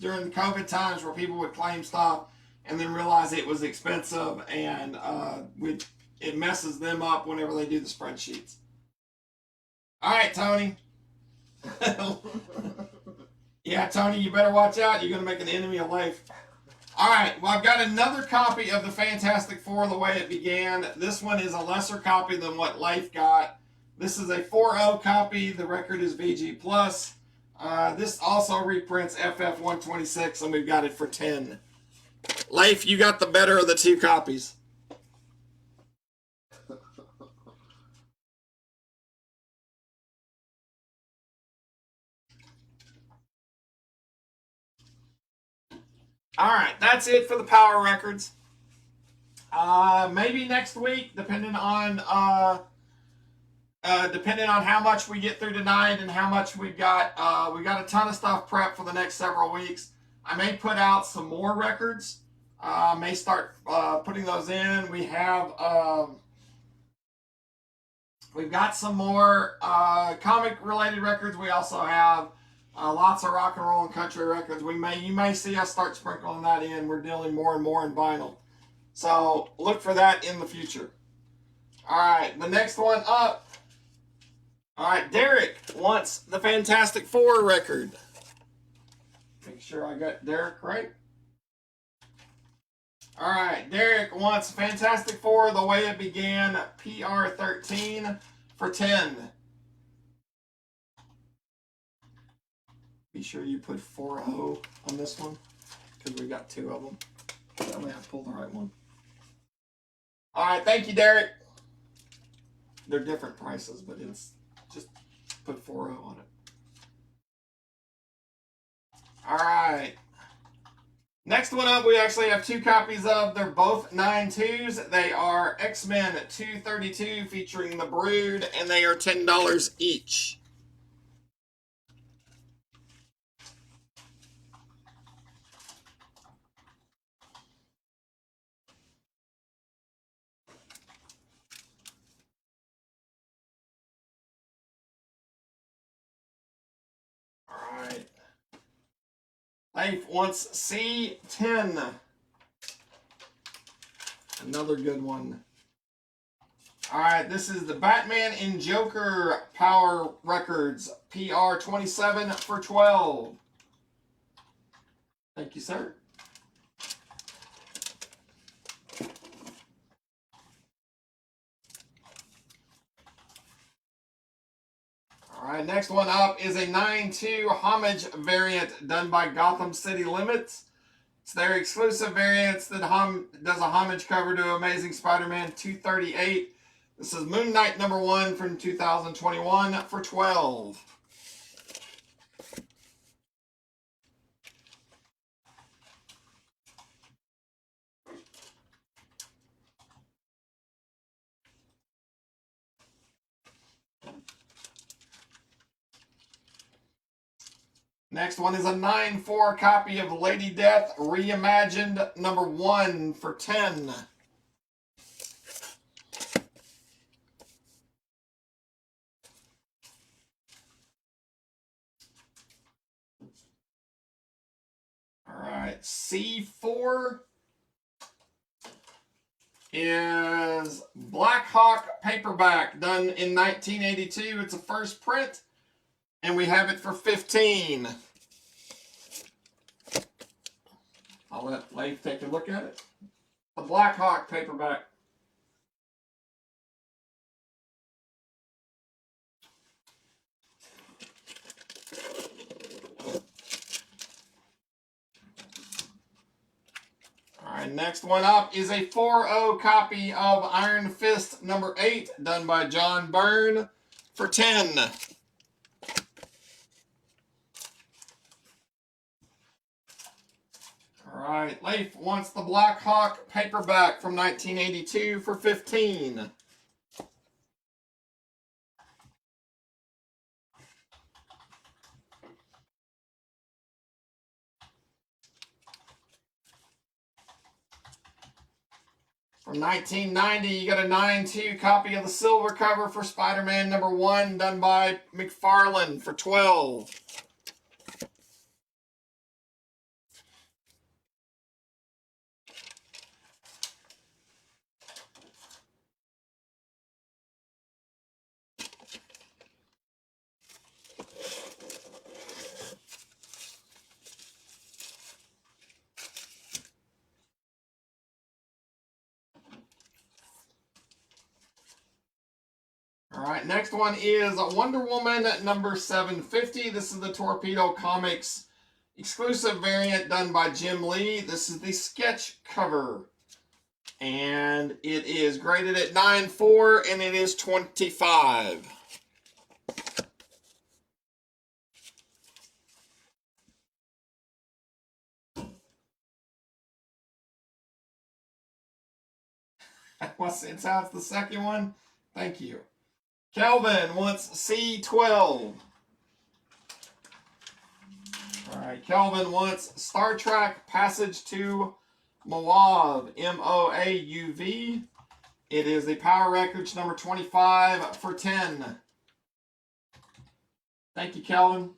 during the COVID times where people would claim stuff and then realize it was expensive, and it messes them up whenever they do the spreadsheets. All right, Tony. Yeah, Tony, you better watch out. You're going to make an enemy of life. All right, well, I've got another copy of the Fantastic Four, The Way It Began. This one is a lesser copy than what Life got. This is a 4.0 copy. The record is VG+. This also reprints FF126, and we've got it for 10. Life, you got the better of the two copies. All right, that's it for the Power Records. Maybe next week, depending on how much we get through tonight and how much we've got. We got a ton of stuff prepped for the next several weeks. I may put out some more records. May start putting those in. We've got some more comic-related records. We also have lots of rock and roll and country records. You may see us start sprinkling that in. We're dealing more and more in vinyl. So look for that in the future. All right, the next one up. All right, Derek wants the Fantastic Four record. Make sure I got Derek right. All right, Derek wants Fantastic Four, The Way It Began, PR13 for 10. Be sure you put 4.0 on this one, because we got two of them. I'm going to have to pull the right one. All right, thank you, Derek. They're different prices, but it's just put 4.0 on it. All right. Next one up, we actually have two copies of. They're both 9.2s. They are X-Men 232 featuring the Brood, and they are $10 each. All right. Life wants C10. Another good one. All right, this is the Batman and Joker Power Records, PR27 for 12. Thank you, sir. All right, next one up is a 9.2 homage variant done by Gotham City Limits. It's their exclusive variants that does a homage cover to Amazing Spider-Man 238. This is Moon Knight #1 from 2021 for 12. Next one is a 9-4 copy of Lady Death Reimagined #1 for 10. All right, C4 is Black Hawk paperback, done in 1982. It's a first print, and we have it for 15. I'll let Leif take a look at it. The Black Hawk paperback. All right, next one up is a 4-0 copy of Iron Fist #8, done by John Byrne for 10. All right, Leif wants the Black Hawk paperback from 1982 for 15. From 1990, you got a 9-2 copy of the silver cover for Spider-Man #1, done by McFarlane for 12. All right, next one is Wonder Woman #750. This is the Torpedo Comics exclusive variant done by Jim Lee. This is the sketch cover. And it is graded at 9.4, and it is 25. Since that's the second one, thank you. Kelvin wants C12. All right, Kelvin wants Star Trek Passage to Moauv, MOAUV. It is the Power Records #25 for 10. Thank you, Kelvin.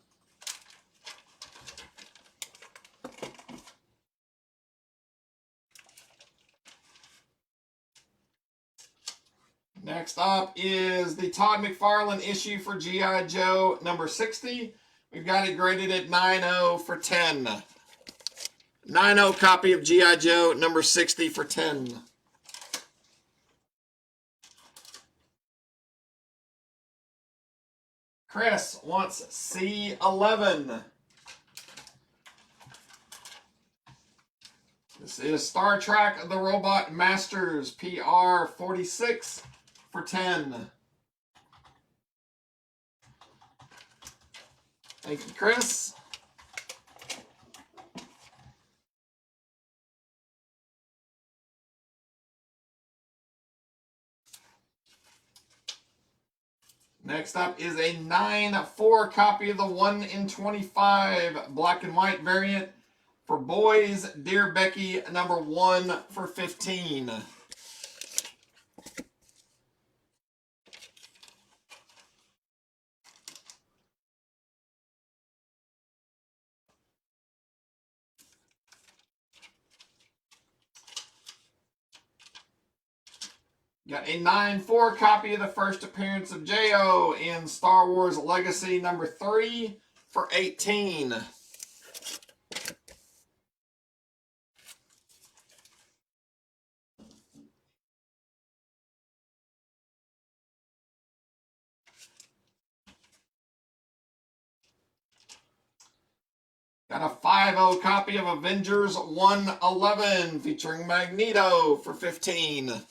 Next up is the Todd McFarlane issue for G.I. Joe #60. We've got it graded at 9.0 for 10. 9.0 copy of G.I. Joe #60 for 10. Chris wants C11. This is Star Trek The Robot Masters PR 46 for 10. Thank you, Chris. Next up is a 9.4 copy of the 1 in 25 black and white variant for Boys Dear Becky #1 for 15. Got a 9.4 copy of the first appearance of J.O. in Star Wars Legacy #3 for 18. Got a 5.0 copy of Avengers 111 featuring Magneto for 15.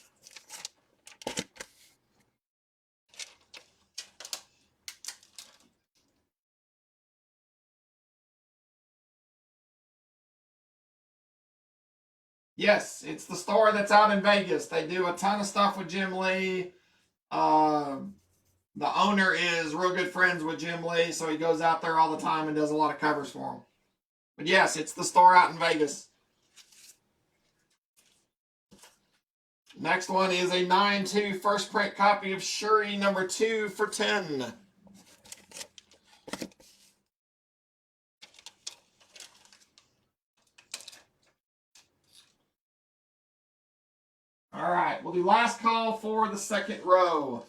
Yes, it's the store that's out in Vegas. They do a ton of stuff with Jim Lee. The owner is real good friends with Jim Lee, so he goes out there all the time and does a lot of covers for him. But yes, it's the store out in Vegas. Next one is a 9-2 first print copy of Shuri number 2 for 10. All right, we'll do last call for the second row.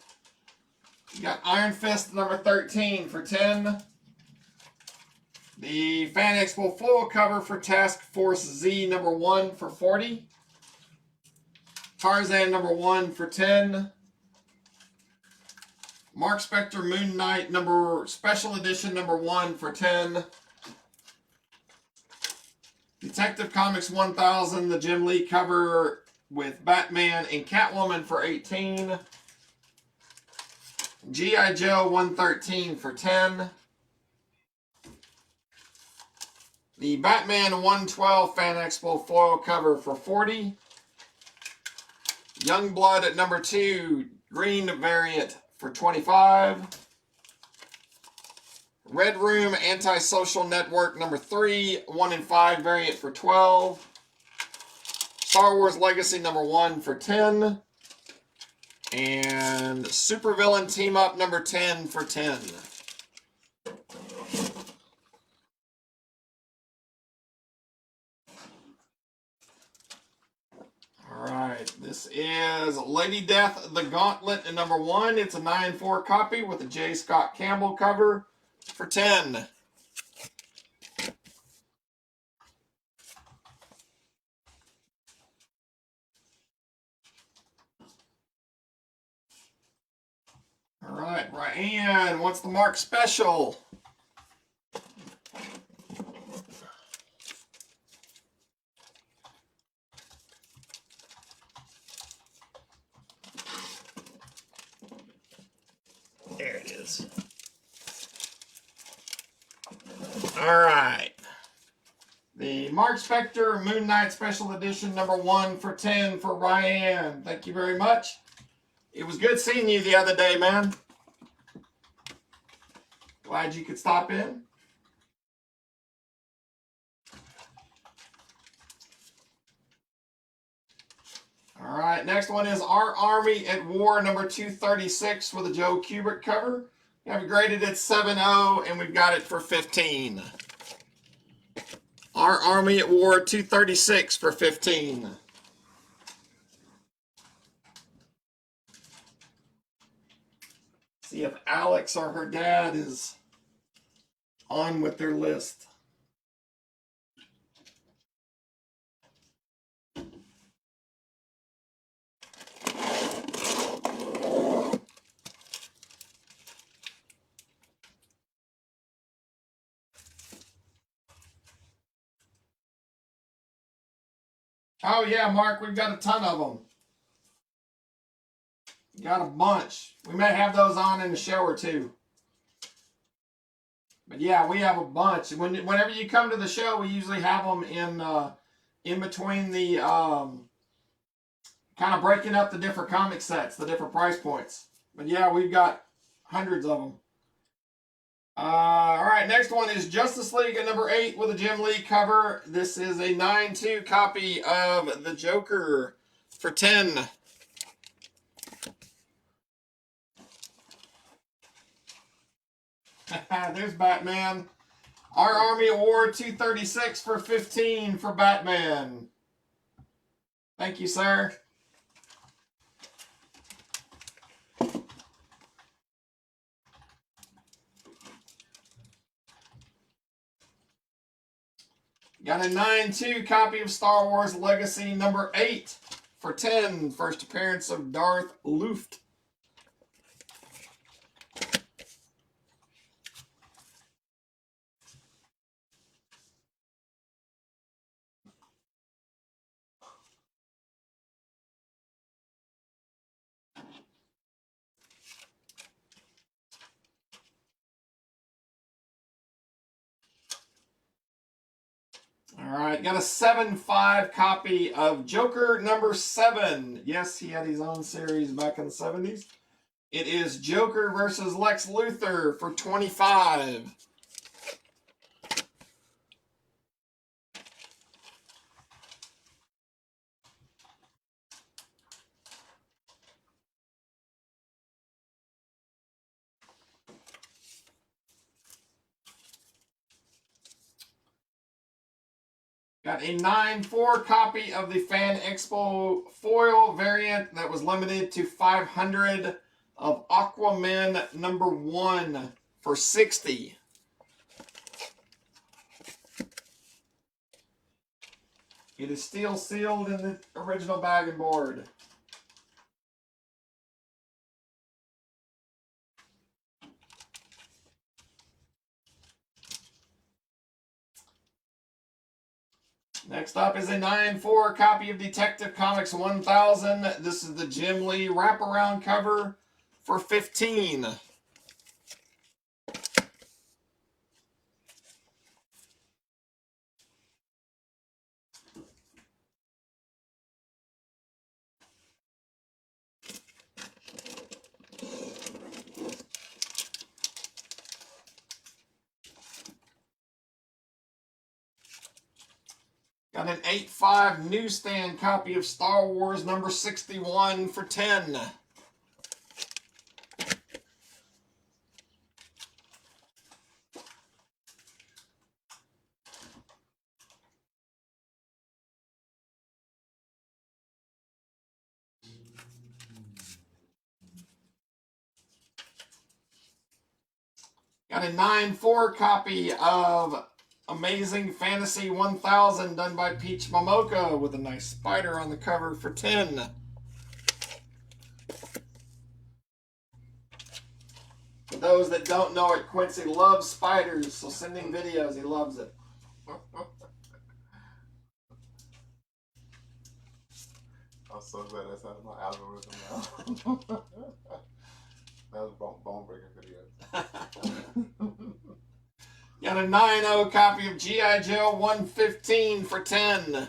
You got Iron Fist number 13 for 10. The Fan Expo full cover for Task Force Z number 1 for 40. Tarzan number 1 for 10. Mark Spector Moon Knight number special edition number 1 for 10. Detective Comics 1000, the Jim Lee cover with Batman and Catwoman for 18. G.I. Joe 113 for 10. The Batman 112 Fan Expo foil cover for 40. Youngblood at number 2, green variant for 25. Red Room Antisocial Network number 3, 1 in 5 variant for 12. Star Wars Legacy number 1 for 10. And Supervillain Team Up number 10 for 10. Alright, this is Lady Death the Gauntlet at number 1. It's a 9-4 copy with a J. Scott Campbell cover for 10. Alright, Ryan, what's the Mark Special? There it is. Alright. The Mark Spector Moon Knight Special Edition number 1 for 10 for Ryan. Thank you very much. It was good seeing you the other day, man. Glad you could stop in. All right, next one is Our Army at War number 236 with a Joe Kubert cover. We have it graded at 7.0 and we've got it for 15. Our Army at War 236 for 15. See if Alex or her dad is on with their list. Oh yeah, Mark, we've got a ton of them. Got a bunch. We may have those on in the show or two. But yeah, we have a bunch. Whenever you come to the show, we usually have them in between the kind of breaking up the different comic sets, the different price points. But yeah, we've got hundreds of them. All right, next one is Justice League at number 8 with a Jim Lee cover. This is a 9-2 copy of the Joker for 10. There's Batman. Our Army Award 236 for 15 for Batman. Thank you, sir. Got a 9-2 copy of Star Wars Legacy number 8 for 10. First appearance of Darth Luft. All right, got a 7.5 copy of Joker number 7. Yes, he had his own series back in the 70s. It is Joker versus Lex Luthor for $25. Got a 9-4 copy of the Fan Expo foil variant that was limited to 500 of Aquaman #1 for $60. It is still sealed in the original bag and board. Next up is a 9-4 copy of Detective Comics 1000. This is the Jim Lee wraparound cover for $15. Got an 8-5 newsstand copy of Star Wars #61 for $10. Got a 9-4 copy of Amazing Fantasy 1000 done by Peach Momoka with a nice spider on the cover for $10. For those that don't know it, Quincy loves spiders, so sending videos, he loves it. I'm so glad that's out of my algorithm now. That was bone breaking video. Got a 9-0 copy of G.I. Joe 115 for $10.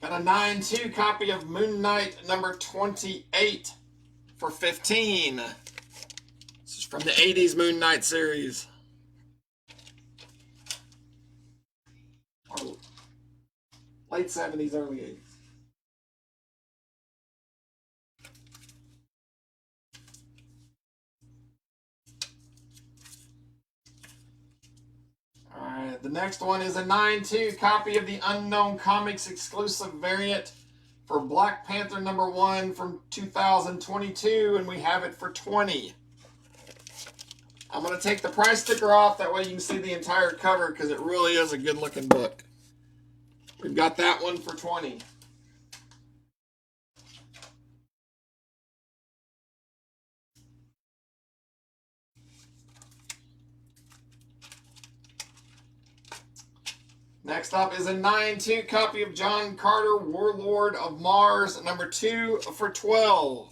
Got a 9-2 copy of Moon Knight #28 for $15. This is from the 80s Moon Knight series. Or late 70s, early 80s. Alright, the next one is a 9-2 copy of the Unknown Comics exclusive variant for Black Panther #1 from 2022, and we have it for $20. I'm going to take the price sticker off, that way you can see the entire cover, because it really is a good looking book. We've got that one for $20. Next up is a 9-2 copy of John Carter, Warlord of Mars #2 for $12.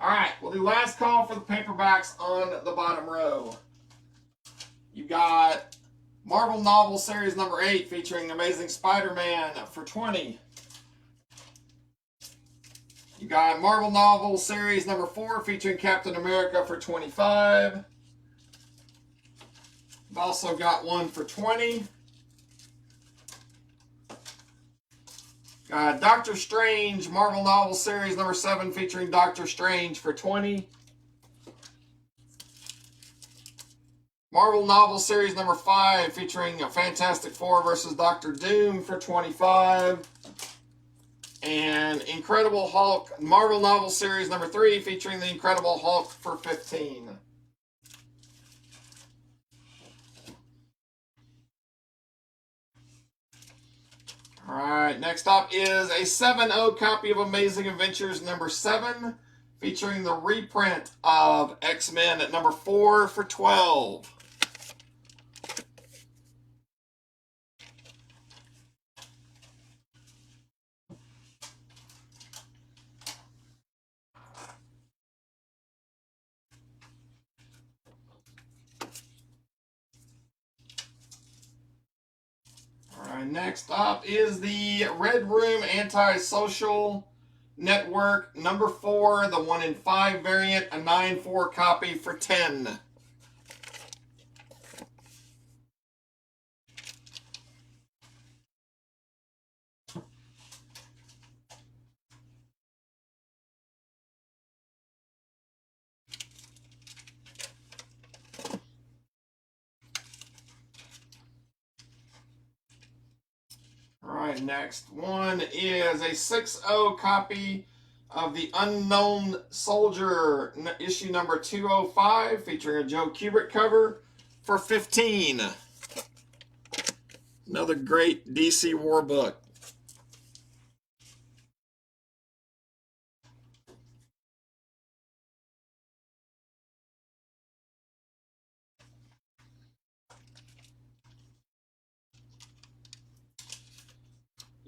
Alright, we'll do last call for the paperbacks on the bottom row. You got Marvel Novel Series #8 featuring Amazing Spider-Man for $20. You got Marvel Novel Series #4 featuring Captain America for $25. You've also got one for $20. Doctor Strange Marvel Novel Series #7 featuring Doctor Strange for $20. Marvel Novel Series #5 featuring Fantastic Four versus Doctor Doom for $25. And Incredible Hulk Marvel Novel Series #3 featuring the Incredible Hulk for $15. Alright, next up is a 7-0 copy of Amazing Adventures #7 featuring the reprint of X-Men at number 4 for $12. All right, next up is the Red Room Antisocial Network number 4, the 1 in 5 variant, a 9.4 copy for $10. All right, next one is a 6.0 copy of The Unknown Soldier, issue number 205, featuring a Joe Kubert cover for $15. Another great DC war book.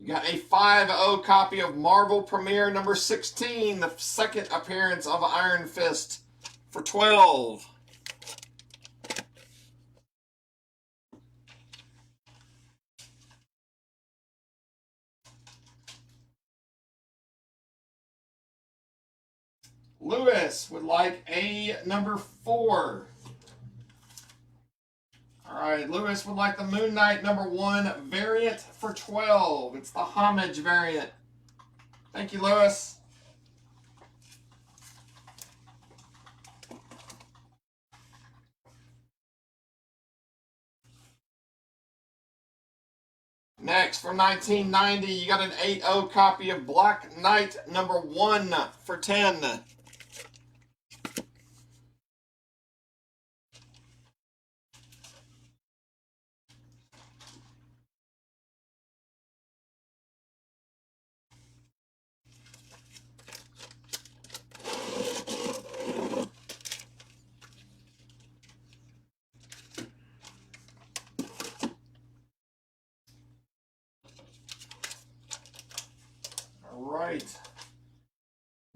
You got a 5.0 copy of Marvel Premiere number 16, the second appearance of Iron Fist, for $12. Lewis would like a number 4. All right, Lewis would like the Moon Knight number 1 variant for $12. It's the homage variant. Thank you, Lewis. Next, from 1990, you got an 8.0 copy of Black Knight number 1 for $10. Right.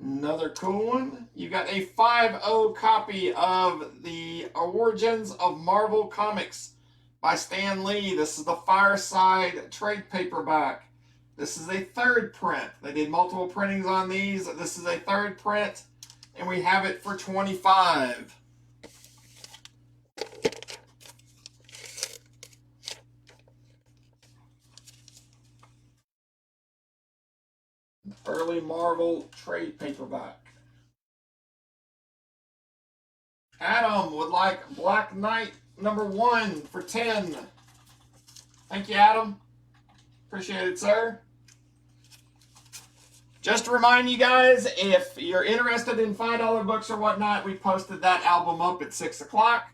Another cool one. You got a 5.0 copy of The Origins of Marvel Comics by Stan Lee. This is the Fireside trade paperback. This is a third print. They did multiple printings on these. This is a third print, and we have it for $25. Early Marvel trade paperback. Adam would like Black Knight number 1 for $10. Thank you, Adam. Appreciate it, sir. Just to remind you guys, if you're interested in $5 books or whatnot, we posted that album up at 6 o'clock.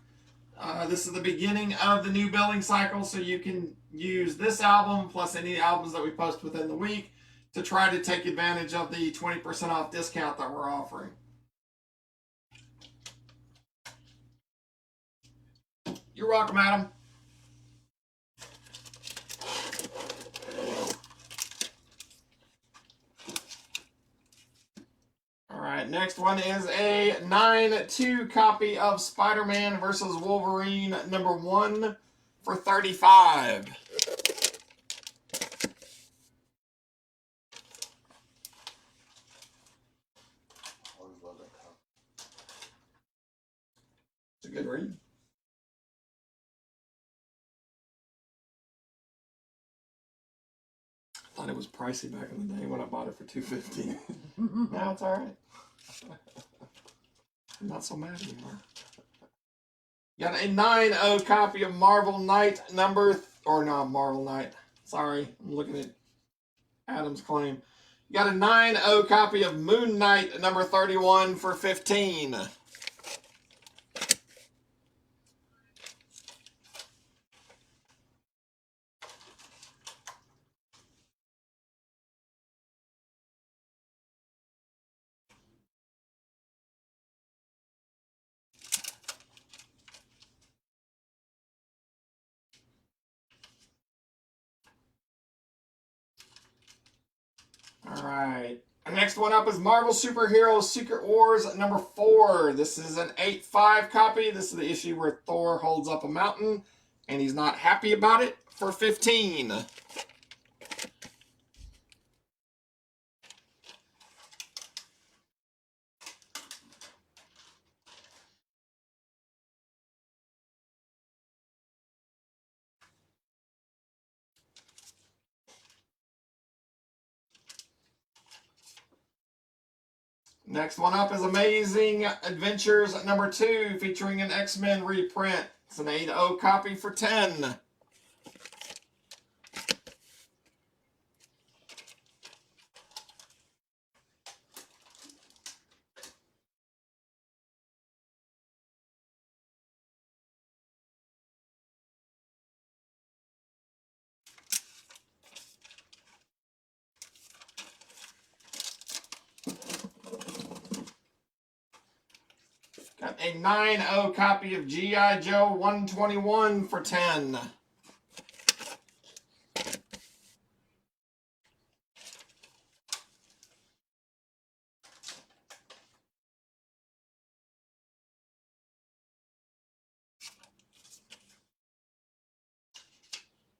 This is the beginning of the new billing cycle, so you can use this album plus any albums that we post within the week to try to take advantage of the 20% off discount that we're offering. You're welcome, Adam. All right, next one is a 9.2 copy of Spider-Man vs. Wolverine number 1 for $35. It's a good read. I thought it was pricey back in the day when I bought it for $2.50. Now it's all right. I'm not so mad anymore. You got a 9.0 copy of Marvel Knight Marvel Knight. Sorry, I'm looking at Adam's claim. You got a 9.0 copy of Moon Knight number 31 for $15. All right. The next one up is Marvel Superheroes Secret Wars number 4. This is an 8.5 copy. This is the issue where Thor holds up a mountain and he's not happy about it, for 15. Next one up is Amazing Adventures number 2, featuring an X-Men reprint. It's an 8.0 copy for 10. Got a 9.0 copy of G.I. Joe 121 for 10.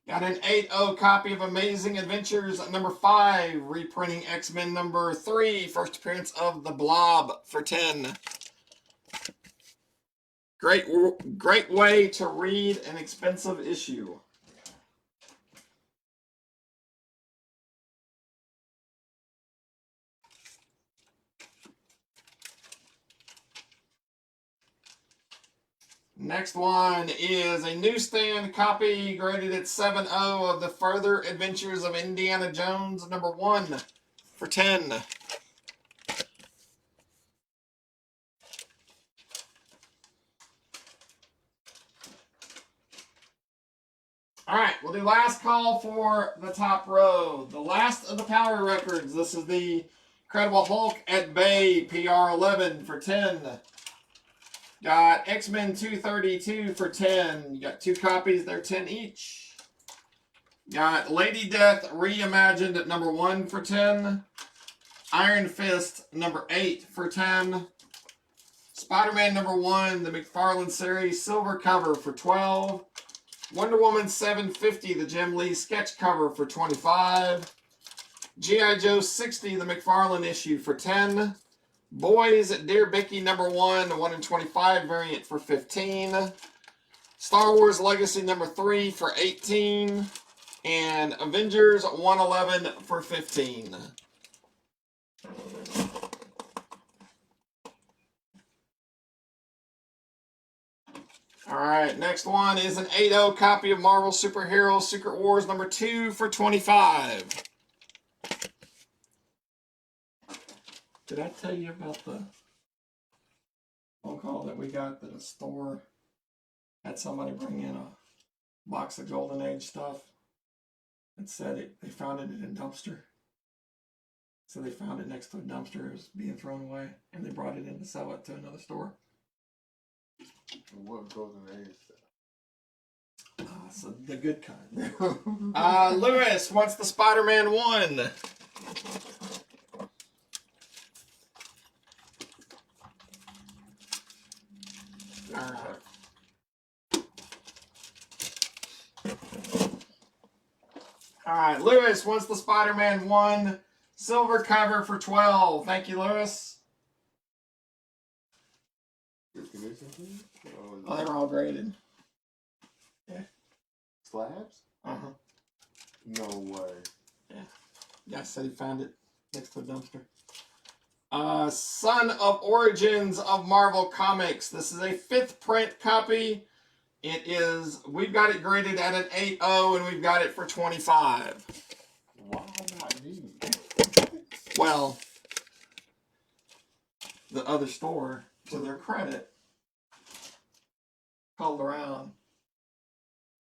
Got an 8.0 copy of Amazing Adventures number 5, reprinting X-Men number 3, first appearance of the Blob for 10. Great way to read an expensive issue. Next one is a newsstand copy graded at 7.0 of the Further Adventures of Indiana Jones number 1 for 10. All right, we'll do last call for the top row. The last of the Power Records. This is the Incredible Hulk at Bay PR 11 for 10. Got X-Men 232 for 10. You got 2 copies, they're 10 each. Got Lady Death Reimagined at number 1 for 10. Iron Fist number 8 for 10. Spider-Man number 1, the McFarlane series, silver cover for 12. Wonder Woman 750, the Jim Lee sketch cover for 25. G.I. Joe 60, the McFarlane issue for 10. Boys at Dear Bicky number 1, the 1 in 25 variant for 15. Star Wars Legacy number 3 for 18. And Avengers 111 for 15. All right, next one is an 8.0 copy of Marvel Superheroes Secret Wars number 2 for 25. Did I tell you about the phone call that we got that a store had somebody bring in a box of Golden Age stuff and said they found it in a dumpster? So they found it next to a dumpster. It was being thrown away, and they brought it in to sell it to another store. What Golden Age? So the good kind. Lewis wants the Spider-Man 1. All right, Lewis wants the Spider-Man 1 silver cover for 12. Thank you, Lewis. Good condition, please? Oh, they were all graded. Yeah. Slabs? Uh-huh. No way. Yeah, I said he found it next to a dumpster. Son of Origins of Marvel Comics. This is a 5th print copy. We've got it graded at an 8.0 and we've got it for 25. Why not me? Well, the other store, to their credit, called around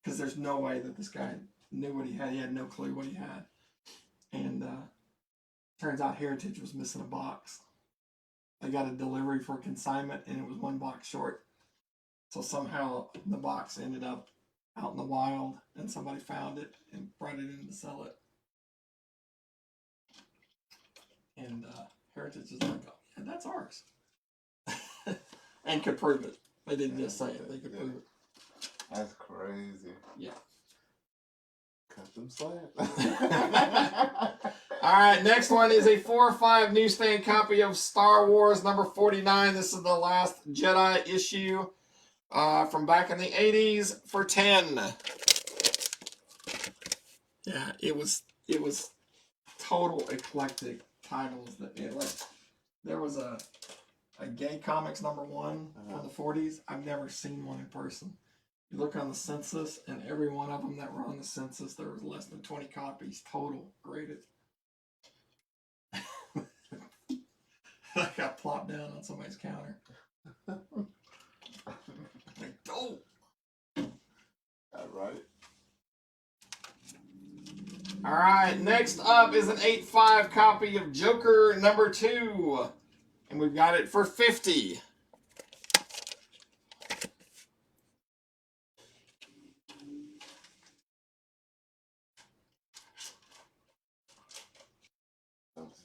because there's no way that this guy knew what he had. He had no clue what he had. And turns out Heritage was missing a box. They got a delivery for consignment and it was 1 box short. So somehow the box ended up out in the wild and somebody found it and brought it in to sell it. And Heritage is like, oh, yeah, that's ours. And could prove it. They didn't just say it, they could prove it. That's crazy. Yeah. Cut them slack. All right, next one is a 4/5 newsstand copy of Star Wars number 49. This is the Last Jedi issue from back in the 80s for 10. Yeah, it was total eclectic titles that there was a Gay Comics number 1 from the 40s. I've never seen one in person. You look on the census, and every one of them that were on the census, there was less than 20 copies total graded. I got plopped down on somebody's counter. Like, oh! All right. All right, next up is an 8/5 copy of Joker number 2. And we've got it for $50.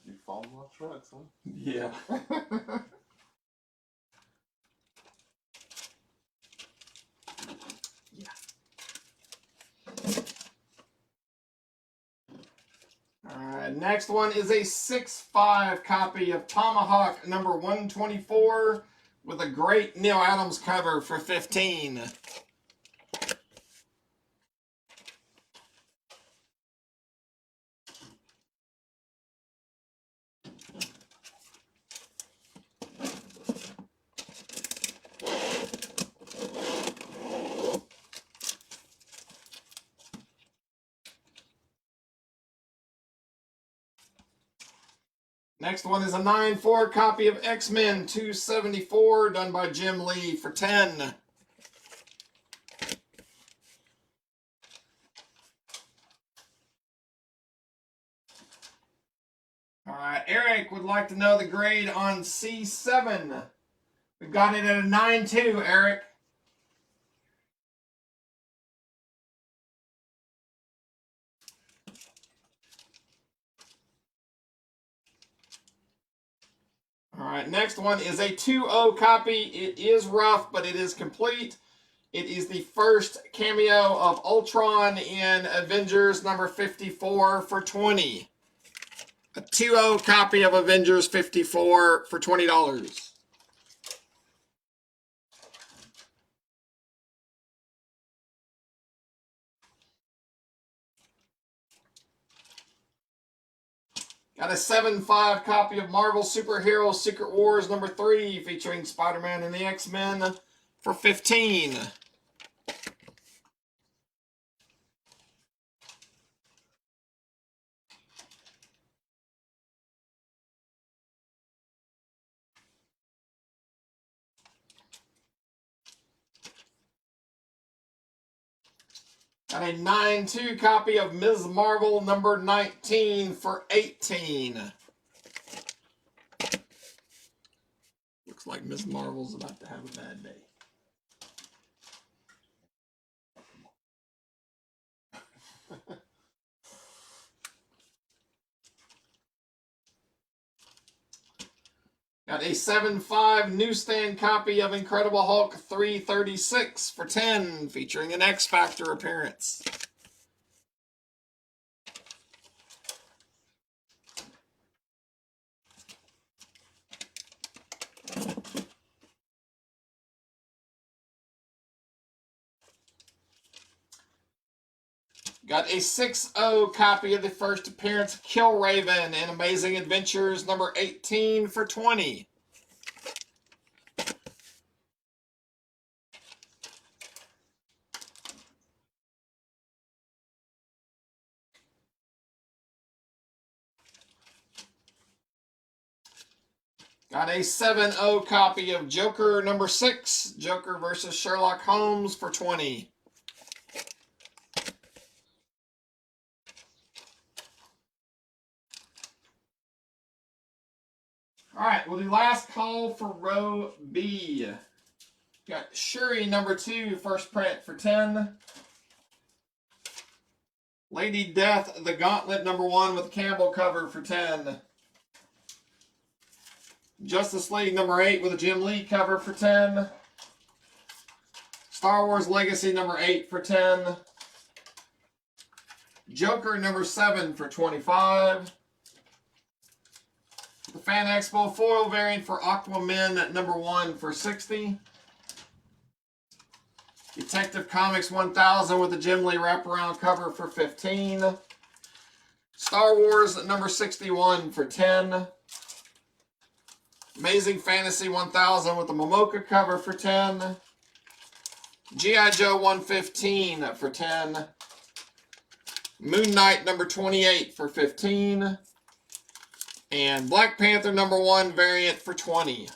You falling off trucks, huh? Yeah. Alright, next one is a 6/5 copy of Tomahawk number 124 with a great Neil Adams cover for $15. Next one is a 9/4 copy of X-Men 274 done by Jim Lee for $10. Alright, Eric would like to know the grade on C7. We've got it at a 9.2, Eric. Alright, next one is a 2.0 copy. It is rough, but it is complete. It is the first cameo of Ultron in Avengers number 54 for $20. A 2.0 copy of Avengers 54 for $20. Got a 7/5 copy of Marvel Superhero Secret Wars number 3 featuring Spider-Man and the X-Men for $15. Got a 9/2 copy of Ms. Marvel number 19 for $18. Looks like Ms. Marvel's about to have a bad day. Got a 7/5 newsstand copy of Incredible Hulk 336 for $10, featuring an X Factor appearance. Got a 6/0 copy of the first appearance of Killraven in Amazing Adventures number 18 for $20. Got a 7/0 copy of Joker number 6, Joker versus Sherlock Holmes for $20. Alright, we'll do last call for row B. Got Shuri number 2, first print for $10. Lady Death, the Gauntlet number 1 with Campbell cover for $10. Justice League number 8 with a Jim Lee cover for 10. Star Wars Legacy number 8 for 10. Joker number 7 for 25. The Fan Expo foil variant for Aquaman number 1 for 60. Detective Comics 1000 with the Jim Lee wraparound cover for 15. Star Wars number 61 for 10. Amazing Fantasy 1000 with the Momoka cover for 10. G.I. Joe 115 for 10. Moon Knight number 28 for 15. And Black Panther number 1 variant for 20.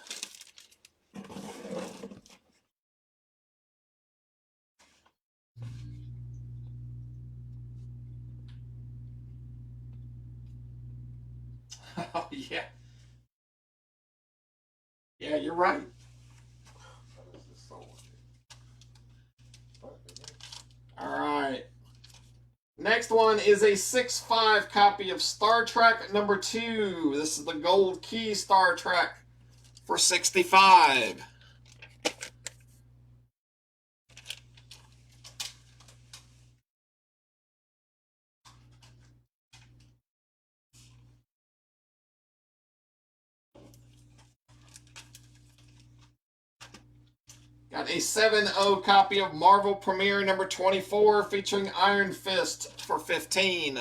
Oh, yeah. Yeah, you're right. All right. Next one is a 6.5 copy of Star Trek number 2. This is the Gold Key Star Trek for 65. Got a 7.0 copy of Marvel Premiere number 24 featuring Iron Fist for 15.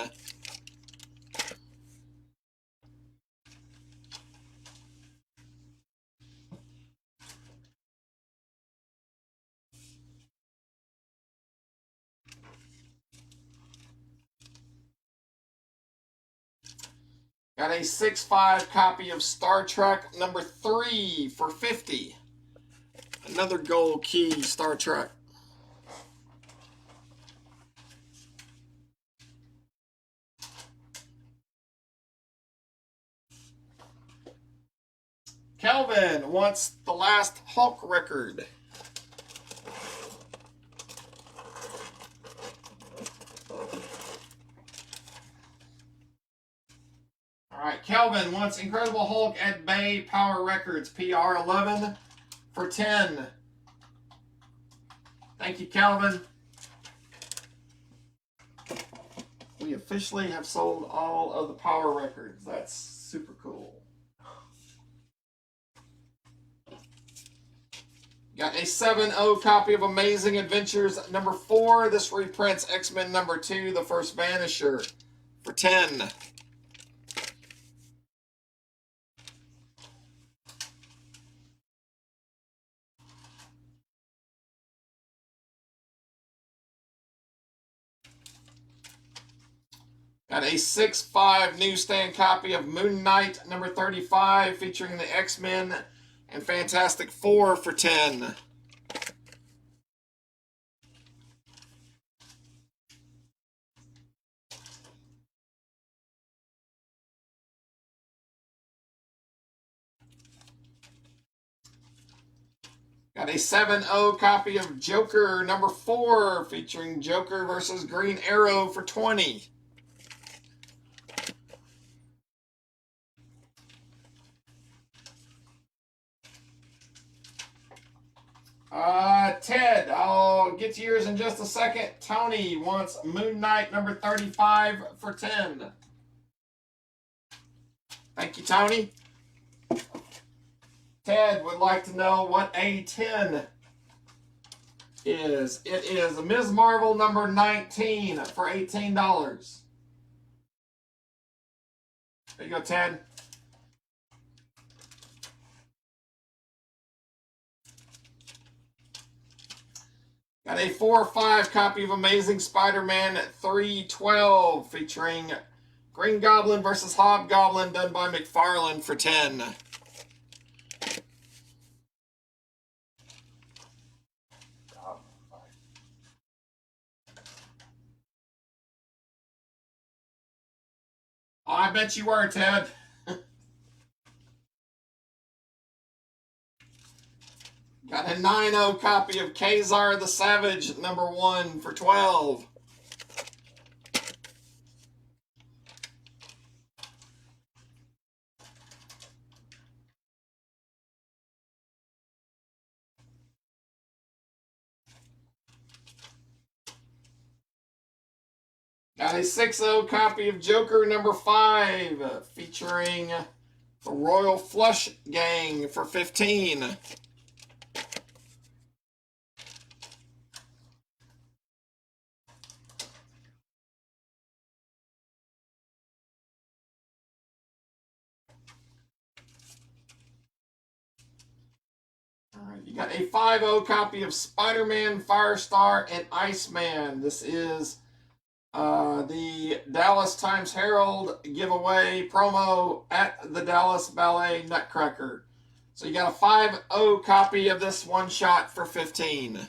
Got a 6.5 copy of Star Trek number 3 for 50. Another Gold Key Star Trek. Kelvin wants the last Hulk record. All right, Kelvin wants Incredible Hulk at Bay Power Records, PR11 for 10. Thank you, Kelvin. We officially have sold all of the Power Records. That's super cool. Got a 7.0 copy of Amazing Adventures number 4. This reprints X-Men number 2, The First Vanisher, for 10. Got a 6.5 newsstand copy of Moon Knight number 35 featuring the X-Men and Fantastic Four for 10. Got a 7.0 copy of Joker number 4 featuring Joker versus Green Arrow for 20. Ted, I'll get to yours in just a second. Tony wants Moon Knight number 35 for 10. Thank you, Tony. Ted would like to know what A10 is. It is Ms. Marvel number 19 for $18. There you go, Ted. Got a 4.5 copy of Amazing Spider-Man 312 featuring Green Goblin versus Hobgoblin done by McFarlane for 10. Oh, I bet you were, Ted. Got a 9.0 copy of Kazar the Savage number 1 for 12. Got a 6-0 copy of Joker number 5 featuring the Royal Flush Gang for 15. Alright, you got a 5-0 copy of Spider-Man, Firestar, and Iceman. This is the Dallas Times-Herald giveaway promo at the Dallas Ballet Nutcracker. So you got a 5-0 copy of this one shot for 15.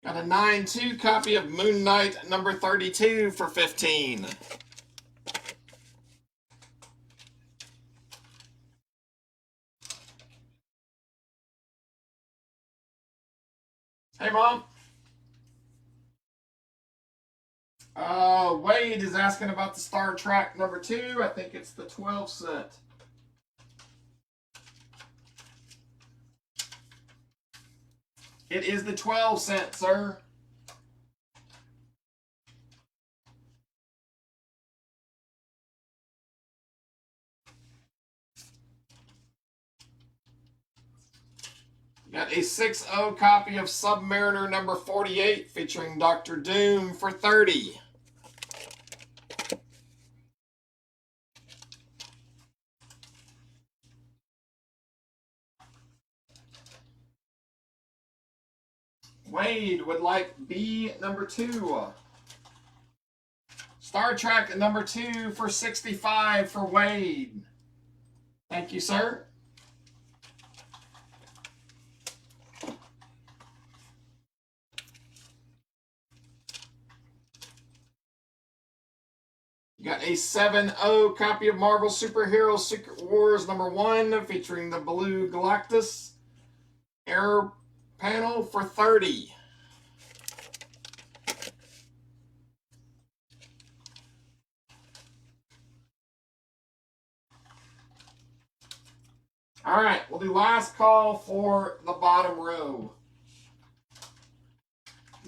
Got a 9-2 copy of Moon Knight number 32 for 15. Hey, Mom. Wade is asking about the Star Trek number 2. I think it's the 12 cent. It is the 12 cent, sir. Got a 6-0 copy of Submariner number 48 featuring Dr. Doom for 30. Wade would like B number 2. Star Trek number 2 for 65 for Wade. Thank you, sir. You got a 7-0 copy of Marvel Superhero Secret Wars number 1 featuring the Blue Galactus Air panel for 30. All right, we'll do last call for the bottom row.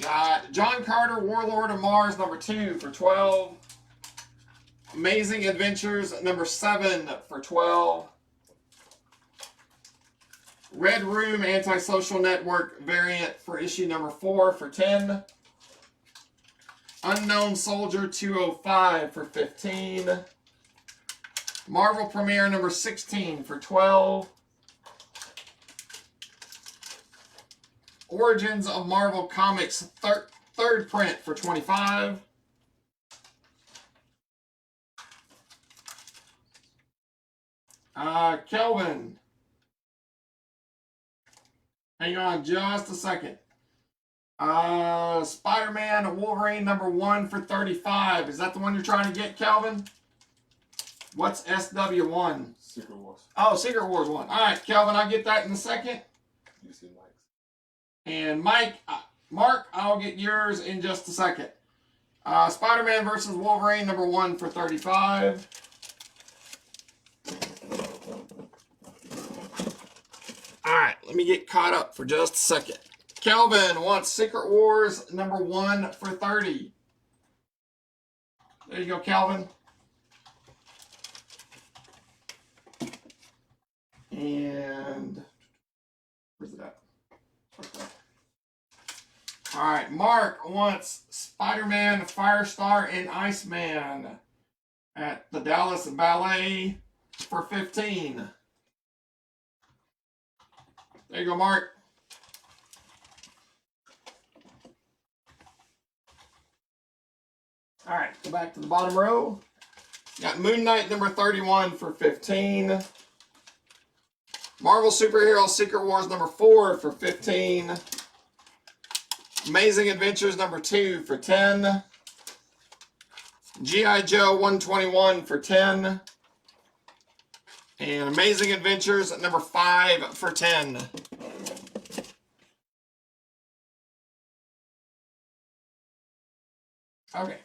Got John Carter, Warlord of Mars number 2 for 12. Amazing Adventures number 7 for 12. Red Room Antisocial Network variant for issue number 4 for 10. Unknown Soldier 205 for 15. Marvel Premiere number 16 for 12. Origins of Marvel Comics third print for 25. Kelvin. Hang on just a second. Spider-Man Wolverine number 1 for 35. Is that the one you're trying to get, Kelvin? What's SW1? Secret Wars. Oh, Secret Wars 1. All right, Kelvin, I'll get that in a second. You see Mike's. And Mark, I'll get yours in just a second. Spider-Man versus Wolverine number 1 for 35. All right, let me get caught up for just a second. Kelvin wants Secret Wars number 1 for 30. There you go, Kelvin. And where's it at? Okay. All right, Mark wants Spider-Man, Firestar, and Iceman at the Dallas Ballet for 15. There you go, Mark. All right, go back to the bottom row. Got Moon Knight number 31 for 15. Marvel Superhero Secret Wars number 4 for 15. Amazing Adventures number 2 for 10. G.I. Joe 121 for 10. And Amazing Adventures number 5 for 10. Okay.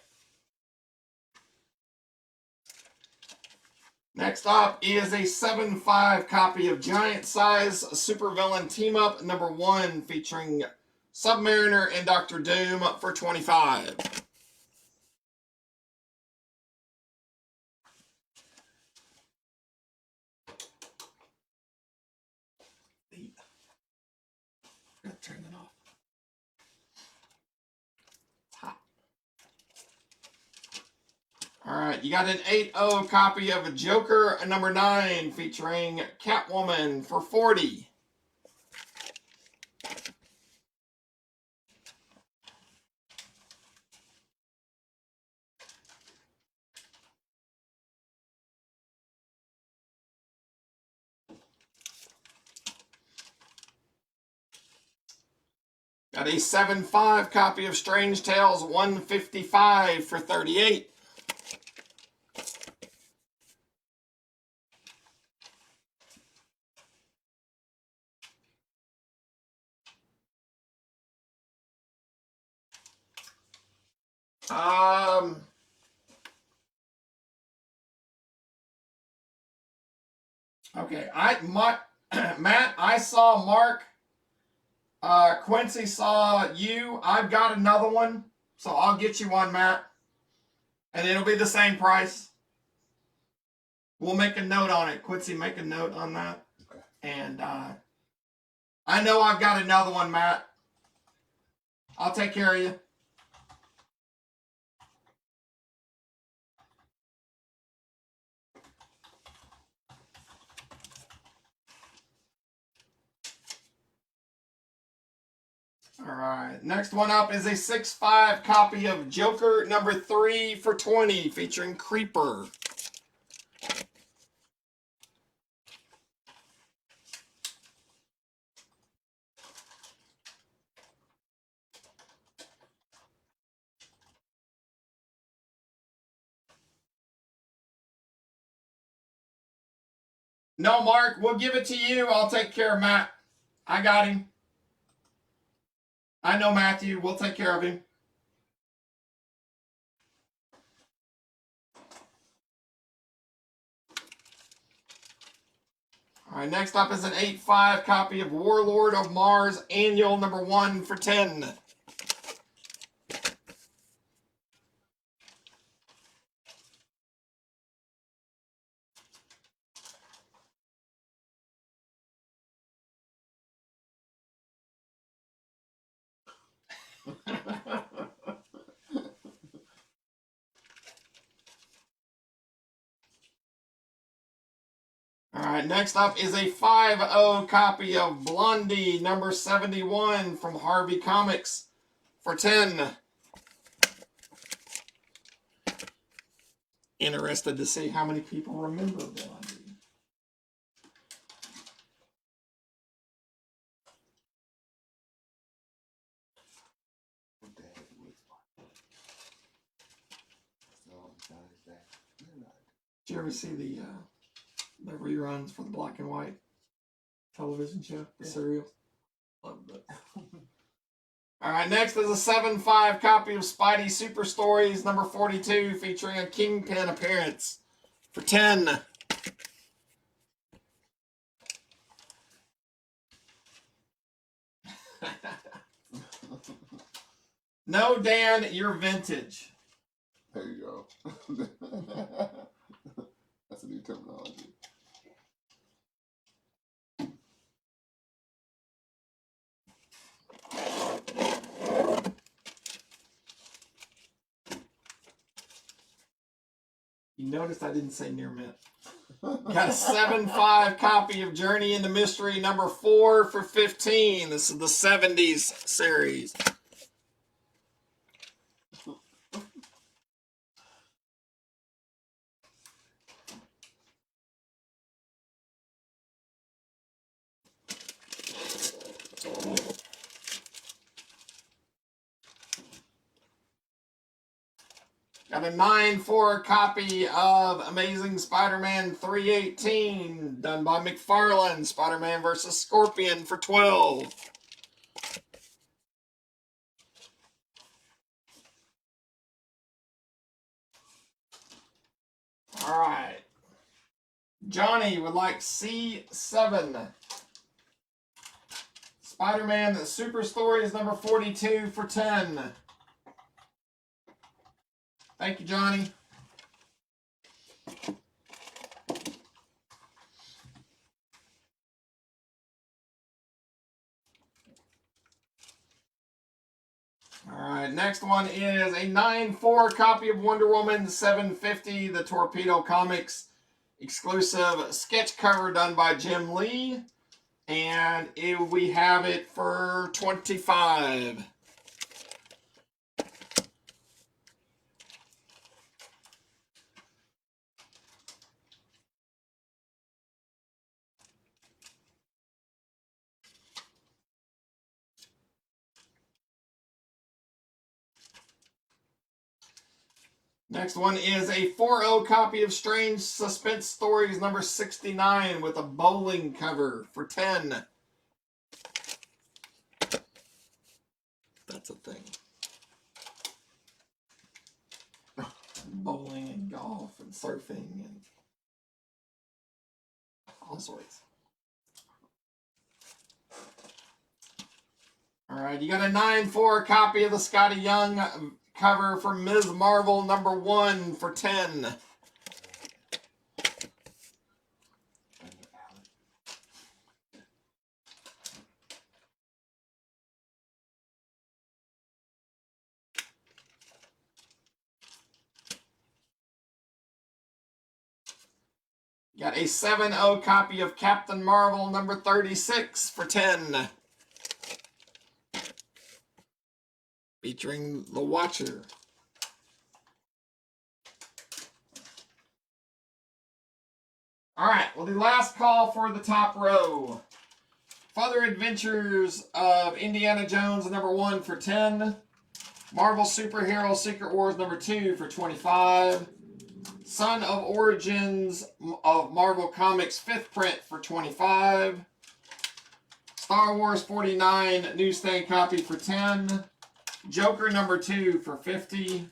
Next up is a 7.5 copy of Giant Size Supervillain Team Up #1 featuring Submariner and Dr. Doom for $25. Turn it off. It's hot. All right, you got an 8.0 copy of Joker #9 featuring Catwoman for $40. Got a 7.5 copy of Strange Tales 155 for $38. Okay, Matt, I saw Mark. Quincy saw you. I've got another one, so I'll get you one, Matt, and it'll be the same price. We'll make a note on it. Quincy, make a note on that. Okay. And I know I've got another one, Matt. I'll take care of you. All right. Next one up is a 6.5 copy of Joker #3 for $20 featuring Creeper. No, Mark, we'll give it to you. I'll take care of Matt. I got him. I know Matthew. We'll take care of him. All right, next up is an 8.5 copy of Warlord of Mars Annual #1 for $10. All right, next up is a 5.0 copy of Blondie #71 from Harvey Comics for $10. Interested to see how many people remember Blondie. What the heck was that? Did you ever see the reruns for the black and white television show, the serial? Loved it. All right, next is a 7.5 copy of Spidey Super Stories #42 featuring a Kingpin appearance for $10. No, Dan, you're vintage. There you go. That's a new terminology. You noticed I didn't say near mint. Got a 7.5 copy of Journey into Mystery #4 for $15. This is the 70s series. Got a 9.4 copy of Amazing Spider-Man 318 done by McFarlane. Spider-Man vs. Scorpion for $12. Johnny would like C7. Spider-Man Super Stories number 42 for 10. Thank you, Johnny. All right, next one is a 9-4 copy of Wonder Woman 750, the Torpedo Comics exclusive sketch cover done by Jim Lee. And we have it for 25. Next one is a 4-0 copy of Strange Suspense Stories number 69 with a bowling cover for 10. That's a thing. Bowling and golf and surfing and all sorts. All right, you got a 9-4 copy of the Scotty Young cover for Ms. Marvel number 1 for 10. Got a 7-0 copy of Captain Marvel number 36 for 10. Featuring the Watcher. All right, well, the last call for the top row. Further Adventures of Indiana Jones number 1 for 10. Marvel Superhero Secret Wars number 2 for 25. Son of Origins of Marvel Comics 5th print for 25. Star Wars 49 newsstand copy for 10. Joker number 2 for 50.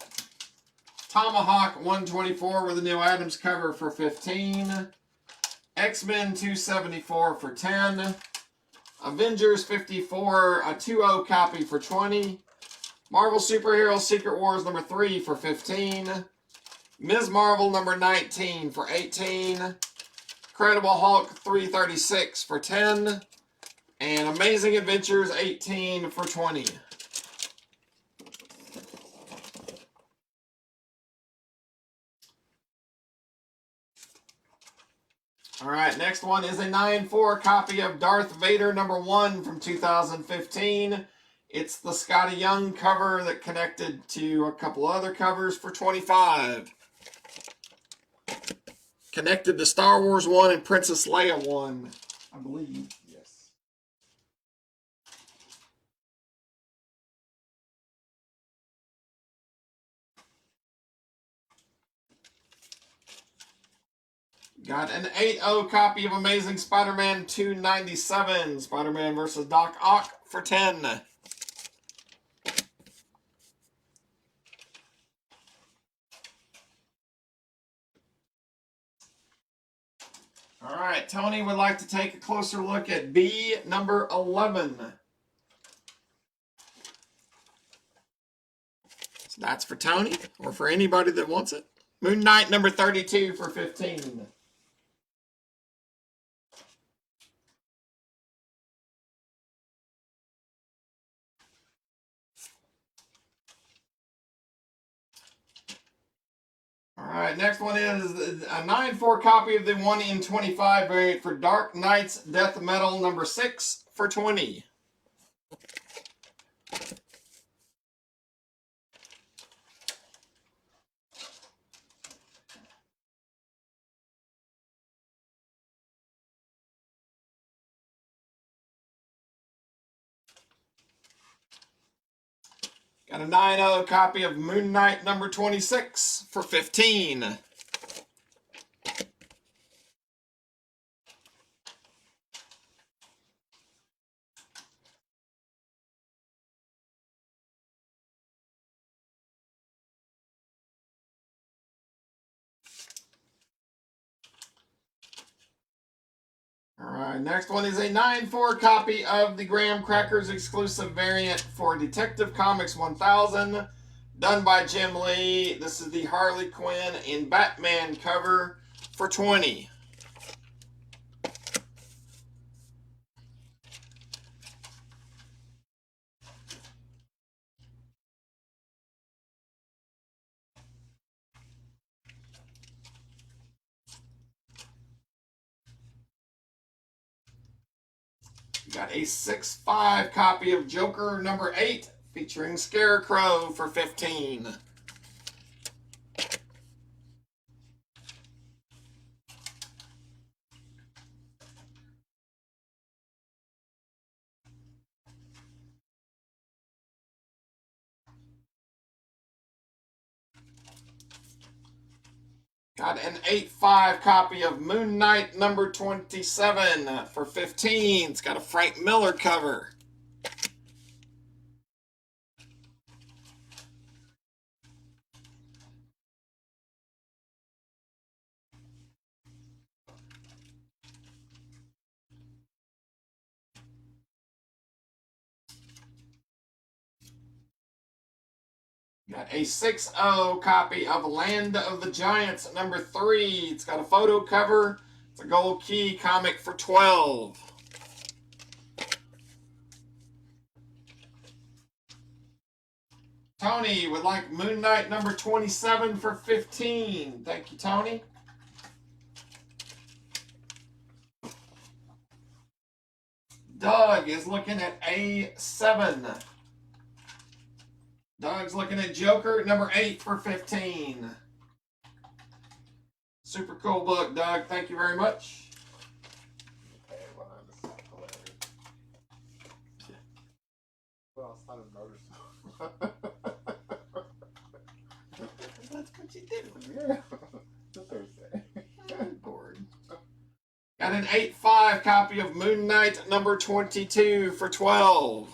Tomahawk 124 with a Neil Adams cover for 15. X-Men 274 for 10. Avengers 54, a 2-0 copy for 20. Marvel Superhero Secret Wars number 3 for 15. Ms. Marvel number 19 for 18. Incredible Hulk 336 for 10. And Amazing Adventures 18 for 20. All right, next one is a 9-4 copy of Darth Vader number 1 from 2015. It's the Scotty Young cover that connected to a couple other covers for 25. Connected to Star Wars 1 and Princess Leia 1, I believe. Yes. Got an 8-0 copy of Amazing Spider-Man 297, Spider-Man vs. Doc Ock for 10. All right, Tony would like to take a closer look at B number 11. So that's for Tony, or for anybody that wants it. Moon Knight number 32 for 15. All right, next one is a 9-4 copy of the 1 in 25 variant for Dark Knight's Death Metal number 6 for 20. Got a 9-0 copy of Moon Knight number 26 for 15. Alright, next one is a 9.4 copy of the Graham Crackers exclusive variant for Detective Comics 1000, done by Jim Lee. This is the Harley Quinn in Batman cover for $20. Got a 6.5 copy of Joker number 8 featuring Scarecrow for $15. Got an 8.5 copy of Moon Knight number 27 for $15. It's got a Frank Miller cover. Got a 6.0 copy of Land of the Giants number 3. It's got a photo cover. It's a gold key comic for $12. Tony would like Moon Knight number 27 for $15. Thank you, Tony. Doug is looking at A7. Doug's looking at Joker number 8 for $15. Super cool book, Doug. Thank you very much. Well, I started noticing. That's what you do. Yeah. It's a Thursday. I'm bored. Got an 8.5 copy of Moon Knight number 22 for $12.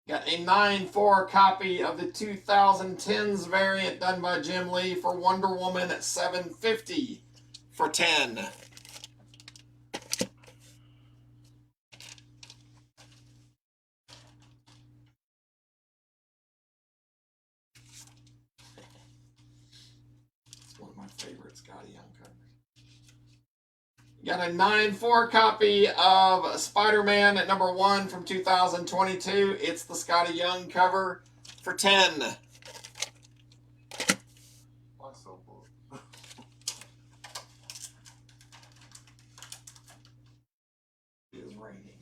Got a 9.4 copy of the 2010s variant done by Jim Lee for Wonder Woman at $7.50 for $10. It's one of my favorite Scotty Young covers. Got a 9.4 copy of Spider-Man at number 1 from 2022. It's the Scotty Young cover for $10. I'm so bored. It is raining.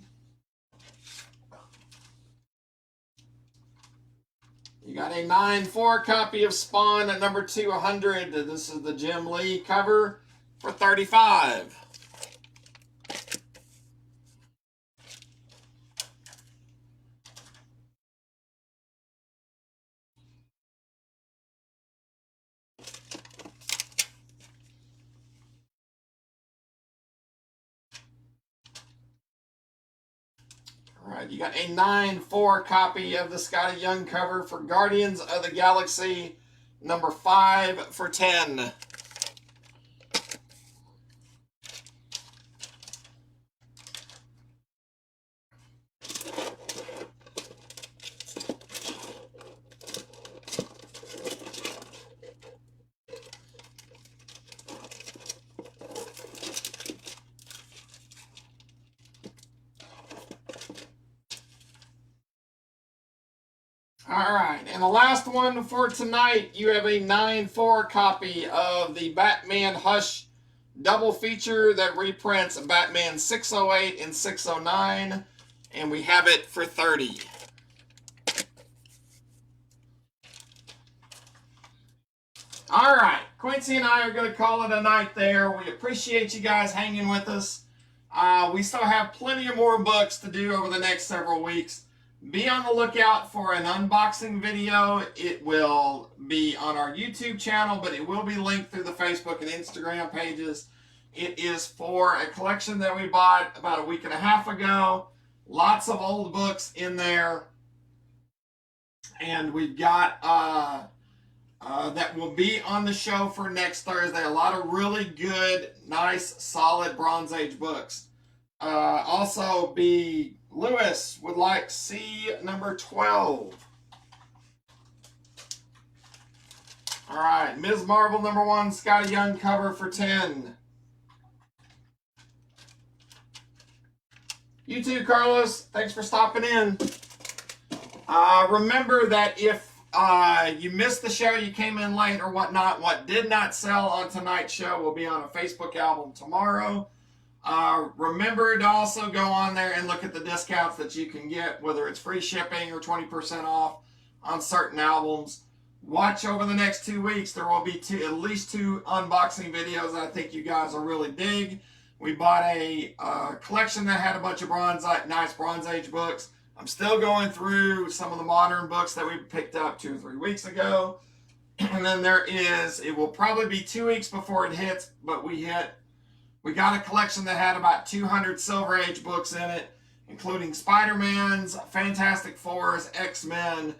You got a 9.4 copy of Spawn at number 200. This is the Jim Lee cover for $35. Alright, you got a 9.4 copy of the Scotty Young cover for Guardians of the Galaxy number 5 for $10. Alright, and the last one for tonight, you have a 9.4 copy of the Batman Hush double feature that reprints Batman 608 and 609, and we have it for $30. Alright, Quincy and I are going to call it a night there. We appreciate you guys hanging with us. We still have plenty of more books to do over the next several weeks. Be on the lookout for an unboxing video. It will be on our YouTube channel, but it will be linked through the Facebook and Instagram pages. It is for a collection that we bought about a week and a half ago. Lots of old books in there. And we've got that will be on the show for next Thursday. A lot of really good, nice, solid Bronze Age books. Also, B. Lewis would like C number 12. All right, Ms. Marvel number 1, Scotty Young cover for 10. You too, Carlos. Thanks for stopping in. Remember that if you missed the show, you came in late or whatnot, what did not sell on tonight's show will be on a Facebook album tomorrow. Remember to also go on there and look at the discounts that you can get, whether it's free shipping or 20% off on certain albums. Watch over the next 2 weeks. There will be at least 2 unboxing videos that I think you guys will really dig. We bought a collection that had a bunch of nice Bronze Age books. I'm still going through some of the modern books that we picked up 2 or 3 weeks ago. And then it will probably be 2 weeks before it hits, but we got a collection that had about 200 Silver Age books in it, including Spider-Man's, Fantastic Fours, X-Men,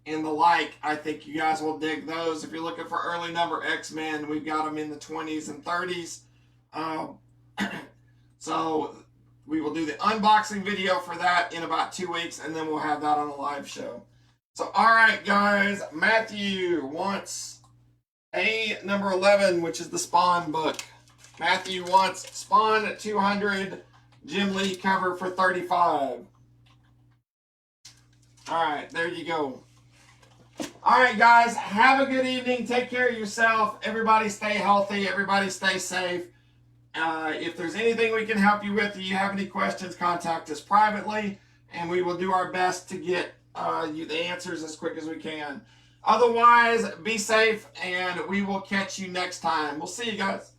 and the like. I think you guys will dig those. If you're looking for early number X-Men, we've got them in the 20s and 30s. So we will do the unboxing video for that in about 2 weeks, and then we'll have that on a live show. So, all right, guys. Matthew wants A number 11, which is the Spawn book. Matthew wants Spawn 200, Jim Lee cover for 35. All right, there you go. All right, guys, have a good evening. Take care of yourself. Everybody stay healthy. Everybody stay safe. If there's anything we can help you with, if you have any questions, contact us privately, and we will do our best to get you the answers as quick as we can. Otherwise, be safe, and we will catch you next time. We'll see you guys.